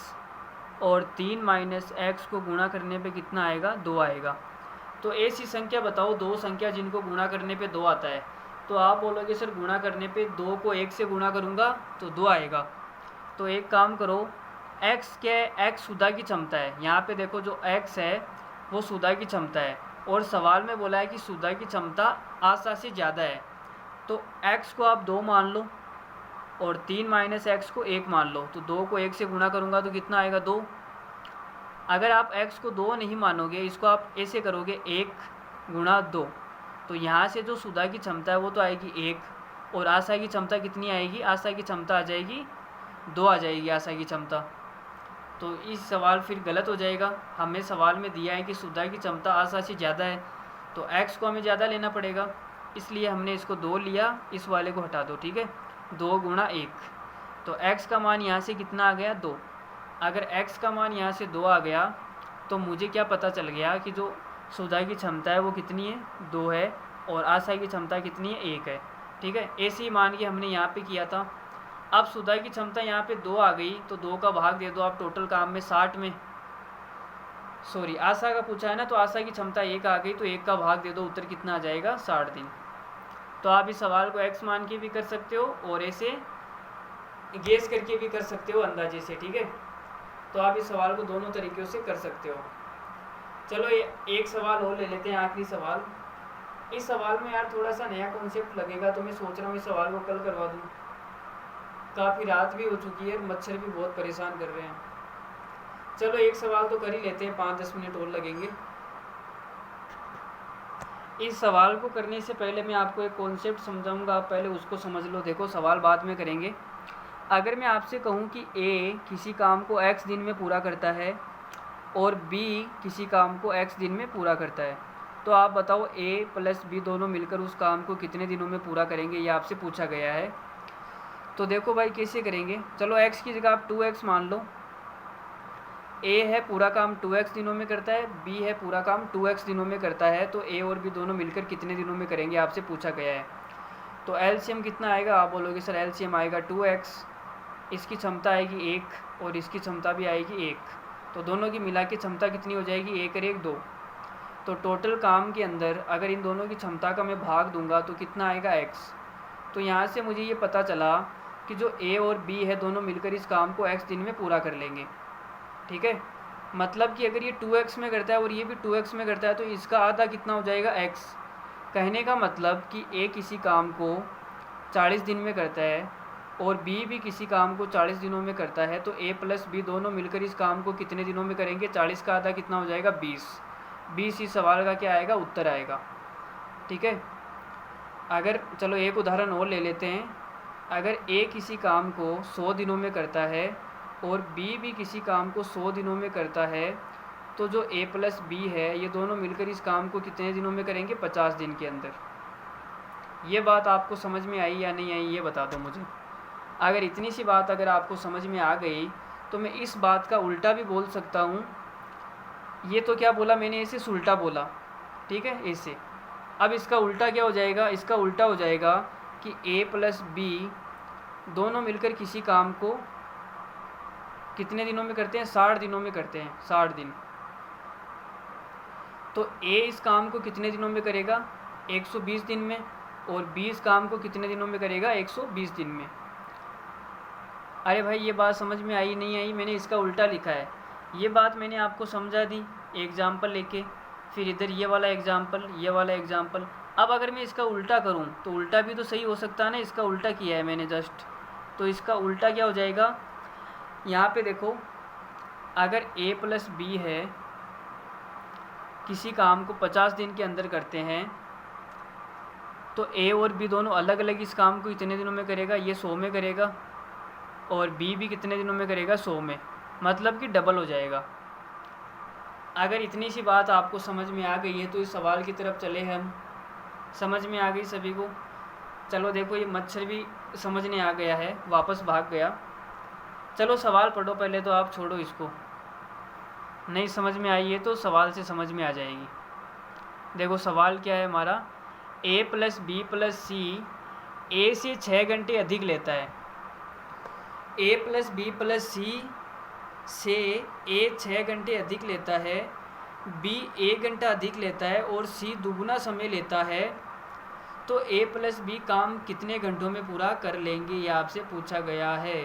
और 3 माइनस एक्स को गुणा करने पे कितना आएगा 2 आएगा। तो ऐसी संख्या बताओ, दो संख्या जिनको गुणा करने पे 2 आता है। तो आप बोलोगे सर गुणा करने पे 2 को 1 से गुणा करूँगा तो 2 आएगा। तो एक काम करो, x क्या है, x सुधा की क्षमता है। यहाँ पे देखो जो x है वो सुधा की क्षमता है और सवाल में बोला है कि सुधा की क्षमता आशा से ज़्यादा है। तो x को आप 2 मान लो और 3 माइनस एक्स को 1 मान लो। तो 2 को 1 से गुणा करूँगा तो कितना आएगा 2। अगर आप x को 2 नहीं मानोगे, इसको आप ऐसे करोगे 1 गुणा 2, तो यहाँ से जो सुधा की क्षमता है वो तो आएगी 1 और आशा की क्षमता कितनी आएगी, आशा की क्षमता आ जाएगी 2 आ जाएगी आशा की क्षमता। तो इस सवाल फिर गलत हो जाएगा। हमें सवाल में दिया है कि सुधा की क्षमता आशा से ज़्यादा है तो x को हमें ज़्यादा लेना पड़ेगा, इसलिए हमने इसको 2 लिया, इस वाले को हटा दो, ठीक है। 2 गुणा 1, तो x का मान यहाँ से कितना आ गया 2। अगर x का मान यहाँ से 2 आ गया तो मुझे क्या पता चल गया कि जो सुधा की क्षमता है वो कितनी है 2 है और आशा की क्षमता कितनी है 1 है, ठीक है। ऐसे ही मान के हमने यहाँ पे किया था। अब सुधा की क्षमता यहाँ पे 2 आ गई तो 2 का भाग दे दो आप टोटल काम में 60 में, सॉरी आशा का पूछा है ना, तो आशा की क्षमता 1 आ गई तो 1 का भाग दे दो, उत्तर कितना आ जाएगा 60 दिन। तो आप इस सवाल को x मान के भी कर सकते हो और ऐसे गेस करके भी कर सकते हो अंदाजे से, ठीक है। तो आप इस सवाल को दोनों तरीक़ों से कर सकते हो। चलो एक सवाल और ले लेते हैं, आखिरी सवाल। इस सवाल में यार थोड़ा सा नया कॉन्सेप्ट लगेगा तो मैं सोच रहा हूँ इस सवाल को कल करवा दूँ। काफ़ी रात भी हो चुकी है, मच्छर भी बहुत परेशान कर रहे हैं। चलो एक सवाल तो कर ही लेते हैं, 5-10 मिनट और लगेंगे। इस सवाल को करने से पहले मैं आपको एक कॉन्सेप्ट समझाऊंगा, आप पहले उसको समझ लो। देखो सवाल बाद में करेंगे। अगर मैं आपसे कहूँ कि A किसी काम को x दिन में पूरा करता है और B किसी काम को x दिन में पूरा करता है, तो आप बताओ A प्लस B दोनों मिलकर उस काम को कितने दिनों में पूरा करेंगे, ये आपसे पूछा गया है। तो देखो भाई कैसे करेंगे, चलो x की जगह आप 2x मान लो। A है पूरा काम 2x दिनों में करता है, B है पूरा काम 2x दिनों में करता है, तो A और B दोनों मिलकर कितने दिनों में करेंगे आपसे पूछा गया है। तो एलसीएम कितना आएगा, आप बोलोगे सर एलसीएम आएगा 2x, इसकी क्षमता आएगी 1 और इसकी क्षमता भी आएगी 1, तो दोनों की मिला के क्षमता कितनी हो जाएगी 1 और 1 2। तो टोटल काम के अंदर अगर इन दोनों की क्षमता का मैं भाग दूंगा तो कितना आएगा x। तो यहाँ से मुझे ये पता चला कि जो A और B है दोनों मिलकर इस काम को x दिन में पूरा कर लेंगे, ठीक है। मतलब कि अगर ये 2x में करता है और ये भी 2x में करता है तो इसका आधा कितना हो जाएगा x। कहने का मतलब कि A किसी काम को 40 दिन में करता है और B भी किसी काम को 40 दिनों में करता है, तो A प्लस B दोनों मिलकर इस काम को कितने दिनों में करेंगे, 40 का आधा कितना हो जाएगा 20। 20 इस सवाल का क्या आएगा, उत्तर आएगा, ठीक है। अगर चलो एक उदाहरण और ले लेते हैं। अगर ए किसी काम को 100 दिनों में करता है और बी भी किसी काम को 100 दिनों में करता है, तो जो ए प्लस बी है ये दोनों मिलकर इस काम को कितने दिनों में करेंगे? 50 दिन के अंदर। ये बात आपको समझ में आई या नहीं आई, ये बता दो मुझे। अगर इतनी सी बात अगर आपको समझ में आ गई तो मैं इस बात का उल्टा भी बोल सकता हूँ। ये तो क्या बोला मैंने, इसे उल्टा बोला, ठीक है, ऐसे। अब इसका उल्टा क्या हो जाएगा? इसका उल्टा हो जाएगा कि ए प्लस बी दोनों मिलकर किसी काम को कितने दिनों में करते हैं? 60 दिनों में करते हैं, 60 दिन। तो ए इस काम को कितने दिनों में करेगा? 120 दिन में। और बी इस काम को कितने दिनों में करेगा? 120 दिन में। अरे भाई ये बात समझ में आई नहीं आई? मैंने इसका उल्टा लिखा है। ये बात मैंने आपको समझा दी एग्जाम्पल लेके, फिर इधर ये वाला एग्जाम्पल, ये वाला एग्जाम्पल। अब अगर मैं इसका उल्टा करूं तो उल्टा भी तो सही हो सकता है ना। इसका उल्टा किया है मैंने जस्ट, तो इसका उल्टा क्या हो जाएगा? यहाँ पे देखो, अगर ए प्लस बी है, किसी काम को 50 दिन के अंदर करते हैं, तो ए और बी दोनों अलग अलग इस काम को कितने दिनों में करेगा? ये 100 में करेगा, और बी भी कितने दिनों में करेगा? 100 में। मतलब कि डबल हो जाएगा। अगर इतनी सी बात आपको समझ में आ गई है तो इस सवाल की तरफ चले हम। समझ में आ गई सभी को? चलो देखो, ये मच्छर भी समझने आ गया है, वापस भाग गया। चलो सवाल पढ़ो पहले, तो आप छोड़ो इसको। नहीं समझ में आई है तो सवाल से समझ में आ जाएगी। देखो सवाल क्या है हमारा, ए प्लस बी प्लस सी ए से 6 घंटे अधिक लेता है। ए प्लस बी प्लस सी से ए 6 घंटे अधिक लेता है, बी 1 घंटा अधिक लेता है और सी दुगुना समय लेता है, तो ए प्लस बी काम कितने घंटों में पूरा कर लेंगे? ये आपसे पूछा गया है।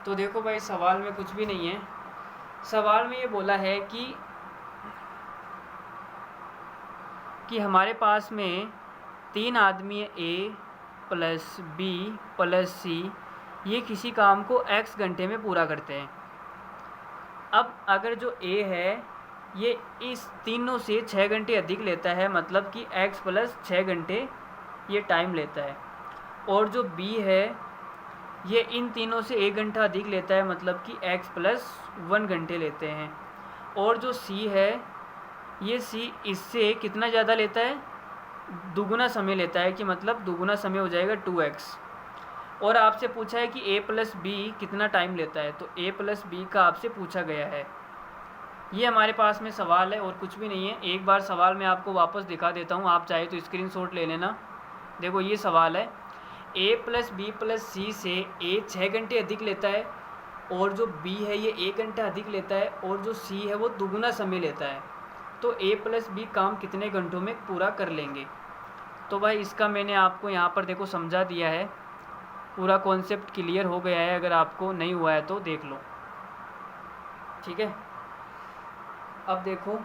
तो देखो भाई, सवाल में कुछ भी नहीं है। सवाल में ये बोला है कि हमारे पास में 3 आदमी है, ए प्लस बी प्लस सी, ये किसी काम को x घंटे में पूरा करते हैं। अब अगर जो ए है ये इस तीनों से 6 घंटे अधिक लेता है, मतलब कि x प्लस 6 घंटे ये टाइम लेता है, और जो बी है ये इन तीनों से 1 घंटा अधिक लेता है, मतलब कि x प्लस 1 घंटे लेते हैं, और जो सी है ये सी इससे कितना ज़्यादा लेता है? दुगुना समय लेता है, कि मतलब दुगुना समय हो जाएगा 2x। और आपसे पूछा है कि a प्लस बी कितना टाइम लेता है, तो a प्लस बी का आपसे पूछा गया है। ये हमारे पास में सवाल है और कुछ भी नहीं है। एक बार सवाल मैं आपको वापस दिखा देता हूँ, आप चाहे तो स्क्रीनशॉट ले लेना। देखो ये सवाल है, a प्लस बी प्लस सी से a 6 घंटे अधिक लेता है, और जो b है ये 1 घंटा अधिक लेता है, और जो c है वो दुगुना समय लेता है, तो a प्लस बी काम कितने घंटों में पूरा कर लेंगे? तो भाई इसका मैंने आपको यहाँ पर देखो समझा दिया है, पूरा कॉन्सेप्ट क्लियर हो गया है। अगर आपको नहीं हुआ है तो देख लो, ठीक है। अब देखो,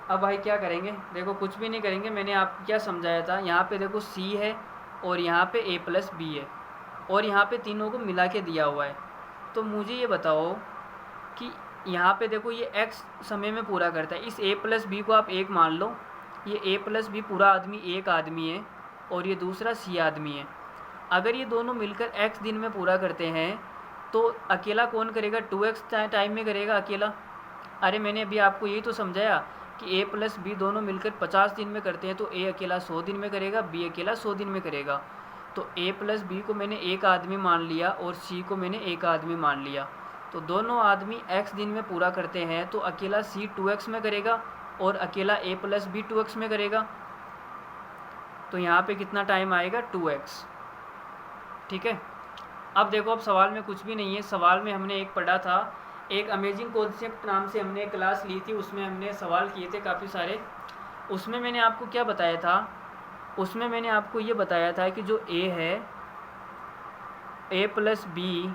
अब भाई क्या करेंगे? देखो कुछ भी नहीं करेंगे, मैंने आपको क्या समझाया था। यहाँ पे देखो सी है और यहाँ पे a प्लस बी है, और यहाँ पे तीनों को मिला के दिया हुआ है। तो मुझे ये बताओ कि यहाँ पे देखो ये x समय में पूरा करता है। इस a प्लस बी को आप एक मान लो, ये a प्लस बी पूरा आदमी एक आदमी है और ये दूसरा c आदमी है। अगर ये दोनों मिलकर x दिन में पूरा करते हैं तो अकेला कौन करेगा? 2x टाइम में करेगा अकेला। अरे मैंने अभी आपको यही तो समझाया कि a प्लस बी दोनों मिलकर 50 दिन में करते हैं, तो a अकेला 100 दिन में करेगा, b अकेला 100 दिन में करेगा। तो a प्लस बी को मैंने एक आदमी मान लिया और c को मैंने एक आदमी मान लिया। तो दोनों आदमी x दिन में पूरा करते हैं, तो अकेला c 2x में करेगा और अकेला a प्लस बी 2x में करेगा। तो यहाँ पे कितना टाइम आएगा? 2x, ठीक है। अब देखो, अब सवाल में कुछ भी नहीं है। सवाल में हमने एक पढ़ा था, एक अमेजिंग कॉन्सेप्ट नाम से हमने क्लास ली थी, उसमें हमने सवाल किए थे काफ़ी सारे। उसमें मैंने आपको क्या बताया था? उसमें मैंने आपको ये बताया था कि जो a है, a प्लस बी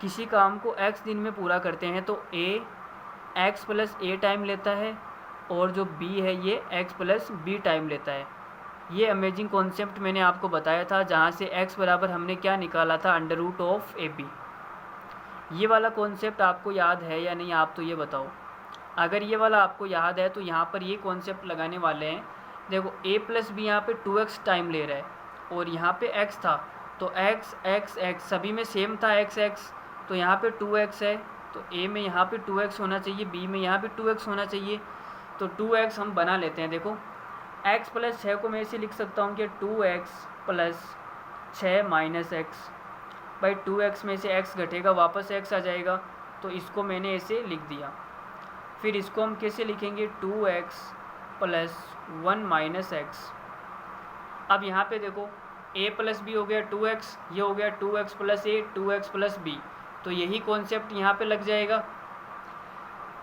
किसी काम को x दिन में पूरा करते हैं, तो a x plus a time लेता है, और जो b है ये x प्लस b टाइम लेता है। ये अमेजिंग कॉन्सेप्ट मैंने आपको बताया था, जहाँ से x बराबर हमने क्या निकाला था? Under root of ab। ये वाला कॉन्सेप्ट आपको याद है या नहीं, आप तो ये बताओ। अगर ये वाला आपको याद है तो यहाँ पर ये कॉन्सेप्ट लगाने वाले हैं। देखो a प्लस बी यहाँ पे 2x टाइम ले रहा है और यहाँ पे x था, तो तो x x x सभी में सेम था x x, तो यहाँ पे 2x है, तो a में यहाँ पे 2x होना चाहिए, b में यहाँ पे 2x होना चाहिए, तो 2x हम बना लेते हैं। देखो x प्लस 6 को मैं ऐसे लिख सकता हूँ कि 2x प्लस 6 माइनस एक्स, भाई 2x में से x घटेगा वापस x आ जाएगा, तो इसको मैंने ऐसे लिख दिया। फिर इसको हम कैसे लिखेंगे, 2x प्लस 1 माइनस एक्स। अब यहाँ पे देखो a प्लस बी हो गया 2x, ये हो गया 2x प्लस ए 2x प्लस बी, तो यही कॉन्सेप्ट यहाँ पे लग जाएगा।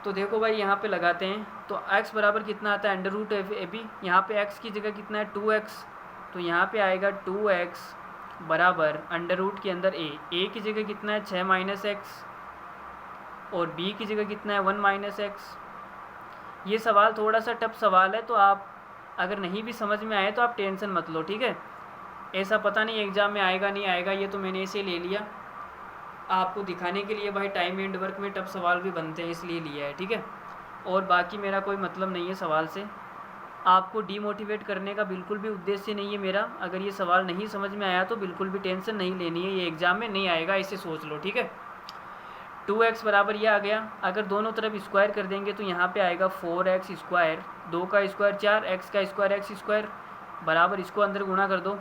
तो देखो भाई यहाँ पे लगाते हैं, तो x बराबर कितना आता है, अंडर रूट ए बी, यहाँ पे x की जगह कितना है 2x, तो यहाँ पे आएगा 2x बराबर अंडर रूट के अंदर a की जगह कितना है 6 माइनस एक्स, और b की जगह कितना है 1 माइनस एक्स। ये सवाल थोड़ा सा टफ सवाल है, तो आप अगर नहीं भी समझ में आए तो आप टेंशन मत लो, ठीक है। ऐसा पता नहीं एग्ज़ाम में आएगा नहीं आएगा, ये तो मैंने ऐसे ले लिया आपको दिखाने के लिए, भाई टाइम एंड वर्क में टफ सवाल भी बनते हैं इसलिए लिया है, ठीक है। और बाकी मेरा कोई मतलब नहीं है सवाल से, आपको डीमोटिवेट करने का बिल्कुल भी उद्देश्य नहीं है मेरा। अगर ये सवाल नहीं समझ में आया तो बिल्कुल भी टेंशन नहीं लेनी है, ये एग्ज़ाम में नहीं आएगा, इसे सोच लो, ठीक है। 2x बराबर ये आ गया, अगर दोनों तरफ स्क्वायर कर देंगे तो यहाँ पे आएगा 4x स्क्वायर, 2 का स्क्वायर 4, x का स्क्वायर x स्क्वायर बराबर, इसको अंदर गुणा कर दो,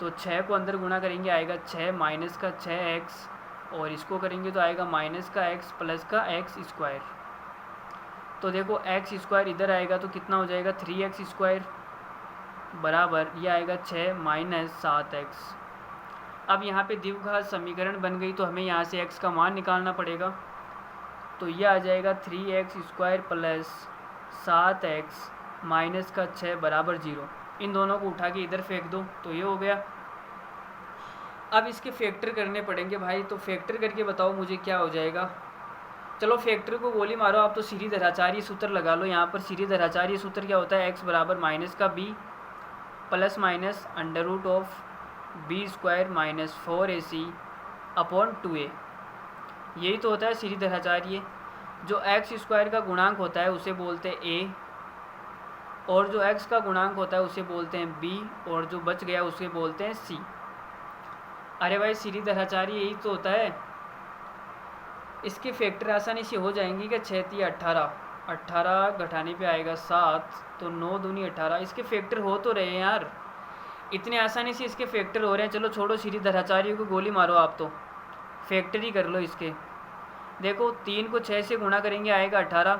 तो 6 को अंदर गुणा करेंगे आएगा 6 माइनस का 6x, और इसको करेंगे तो आएगा माइनस का x प्लस का x स्क्वायर। तो देखो x स्क्वायर इधर आएगा तो कितना हो जाएगा 3x स्क्वायर बराबर ये आएगा 6 माइनस 7x। अब यहाँ पे द्विघात समीकरण बन गई, तो हमें यहाँ से x का मान निकालना पड़ेगा, तो ये आ जाएगा 3x square plus 7x minus का 6 बराबर 0। इन दोनों को उठा के इधर फेंक दो, तो ये हो गया। अब इसके फैक्टर करने पड़ेंगे भाई, तो फैक्टर करके बताओ मुझे क्या हो जाएगा। चलो फैक्टर को गोली मारो आप, तो श्रीधराचार्य सूत्र लगा लो। यहाँ पर श्रीधराचार्य सूत्र क्या होता है, x बराबर माइनस का b plus minus under root of B square minus 4ac upon 2a, यही तो होता है श्रीधराचार्य। जो x स्क्वायर का गुणांक होता है उसे बोलते हैं a, और जो x का गुणांक होता है उसे बोलते हैं b, और जो बच गया उसे बोलते हैं c। अरे भाई श्रीधराचार्य यही तो होता है। इसके फैक्टर आसानी से हो जाएंगे कि 6 3 18, 18 घटाने पे आएगा 7, तो 9 दूनी 18। इसके फैक्टर हो तो रहे हैं यार, इतने आसानी से इसके फैक्टर हो रहे हैं। चलो छोड़ो श्रीधराचार्य को गोली मारो आप, तो फैक्टर ही कर लो इसके। देखो 3 को 6 से गुणा करेंगे आएगा 18,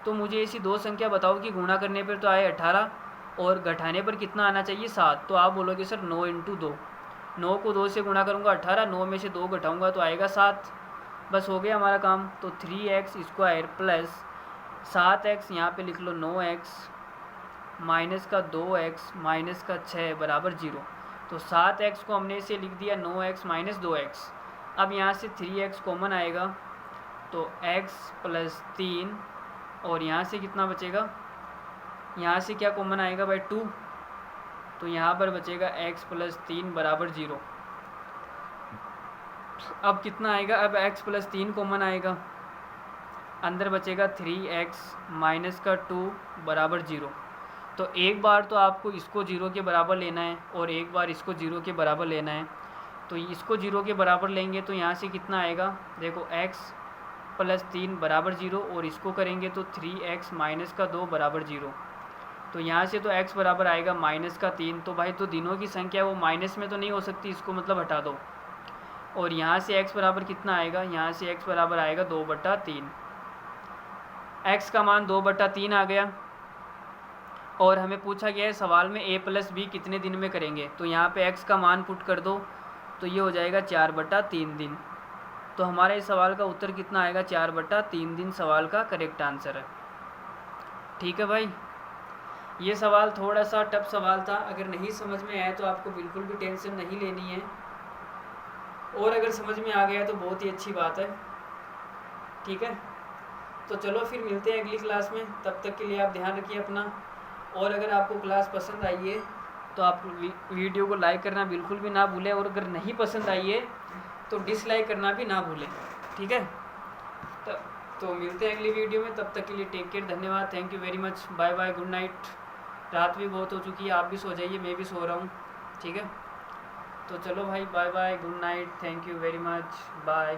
तो मुझे ऐसी दो संख्या बताओ कि गुणा करने पर तो आए 18 और घटाने पर कितना आना चाहिए 7। तो आप बोलोगे सर 9 × 2, 9 को 2 से गुणा करूँगा 18, 9 में से 2 घटाऊँगा तो आएगा 7। बस हो गया हमारा काम। तो 3x स्क्वायर प्लस 7x, यहाँ पे लिख लो 9x माइनस का 2x माइनस का 6 बराबर 0। तो 7x को हमने इसे लिख दिया 9x माइनस 2x। अब यहाँ से 3x कॉमन आएगा, तो x प्लस 3, और यहाँ से कितना बचेगा, यहाँ से क्या कॉमन आएगा भाई 2, तो यहाँ पर बचेगा x प्लस 3 बराबर 0। अब कितना आएगा, अब x प्लस 3 कॉमन आएगा, अंदर बचेगा 3x माइनस का 2 बराबर 0। तो एक बार तो आपको इसको 0 के बराबर लेना है और एक बार इसको 0 के बराबर लेना है। तो इसको 0 के बराबर लेंगे तो यहाँ से कितना आएगा, देखो x प्लस 3 बराबर 0, और इसको करेंगे तो 3x माइनस का 2 बराबर 0। तो यहाँ से तो x बराबर आएगा माइनस का 3। तो भाई तो दिनों की संख्या वो माइनस में तो नहीं हो सकती, इसको मतलब हटा दो। और यहाँ से x बराबर कितना आएगा, यहाँ से x बराबर आएगा 2/3। x का मान 2/3 आ गया, और हमें पूछा गया है सवाल में a प्लस बी कितने दिन में करेंगे। तो यहाँ पे x का मान पुट कर दो, तो ये हो जाएगा 4/3 दिन। तो हमारे इस सवाल का उत्तर कितना आएगा, 4/3 दिन सवाल का करेक्ट आंसर है। ठीक है भाई, ये सवाल थोड़ा सा टफ सवाल था। अगर नहीं समझ में आया तो आपको बिल्कुल भी टेंशन नहीं लेनी है, और अगर समझ में आ गया तो बहुत ही अच्छी बात है। ठीक है, तो चलो फिर मिलते हैं अगली क्लास में। तब तक के लिए आप ध्यान रखिए अपना, और अगर आपको क्लास पसंद आई है तो आप वीडियो को लाइक करना बिल्कुल भी ना भूलें, और अगर नहीं पसंद आई है तो डिसलाइक करना भी ना भूलें। ठीक है, तो मिलते हैं अगली वीडियो में। तब तक के लिए टेक केयर, धन्यवाद, thank you very much, bye bye, good night. रात भी बहुत हो चुकी है, आप भी सो जाइए, मैं भी सो रहा हूँ। ठीक है। तो चलो भाई, bye bye, good night, thank you very much, bye.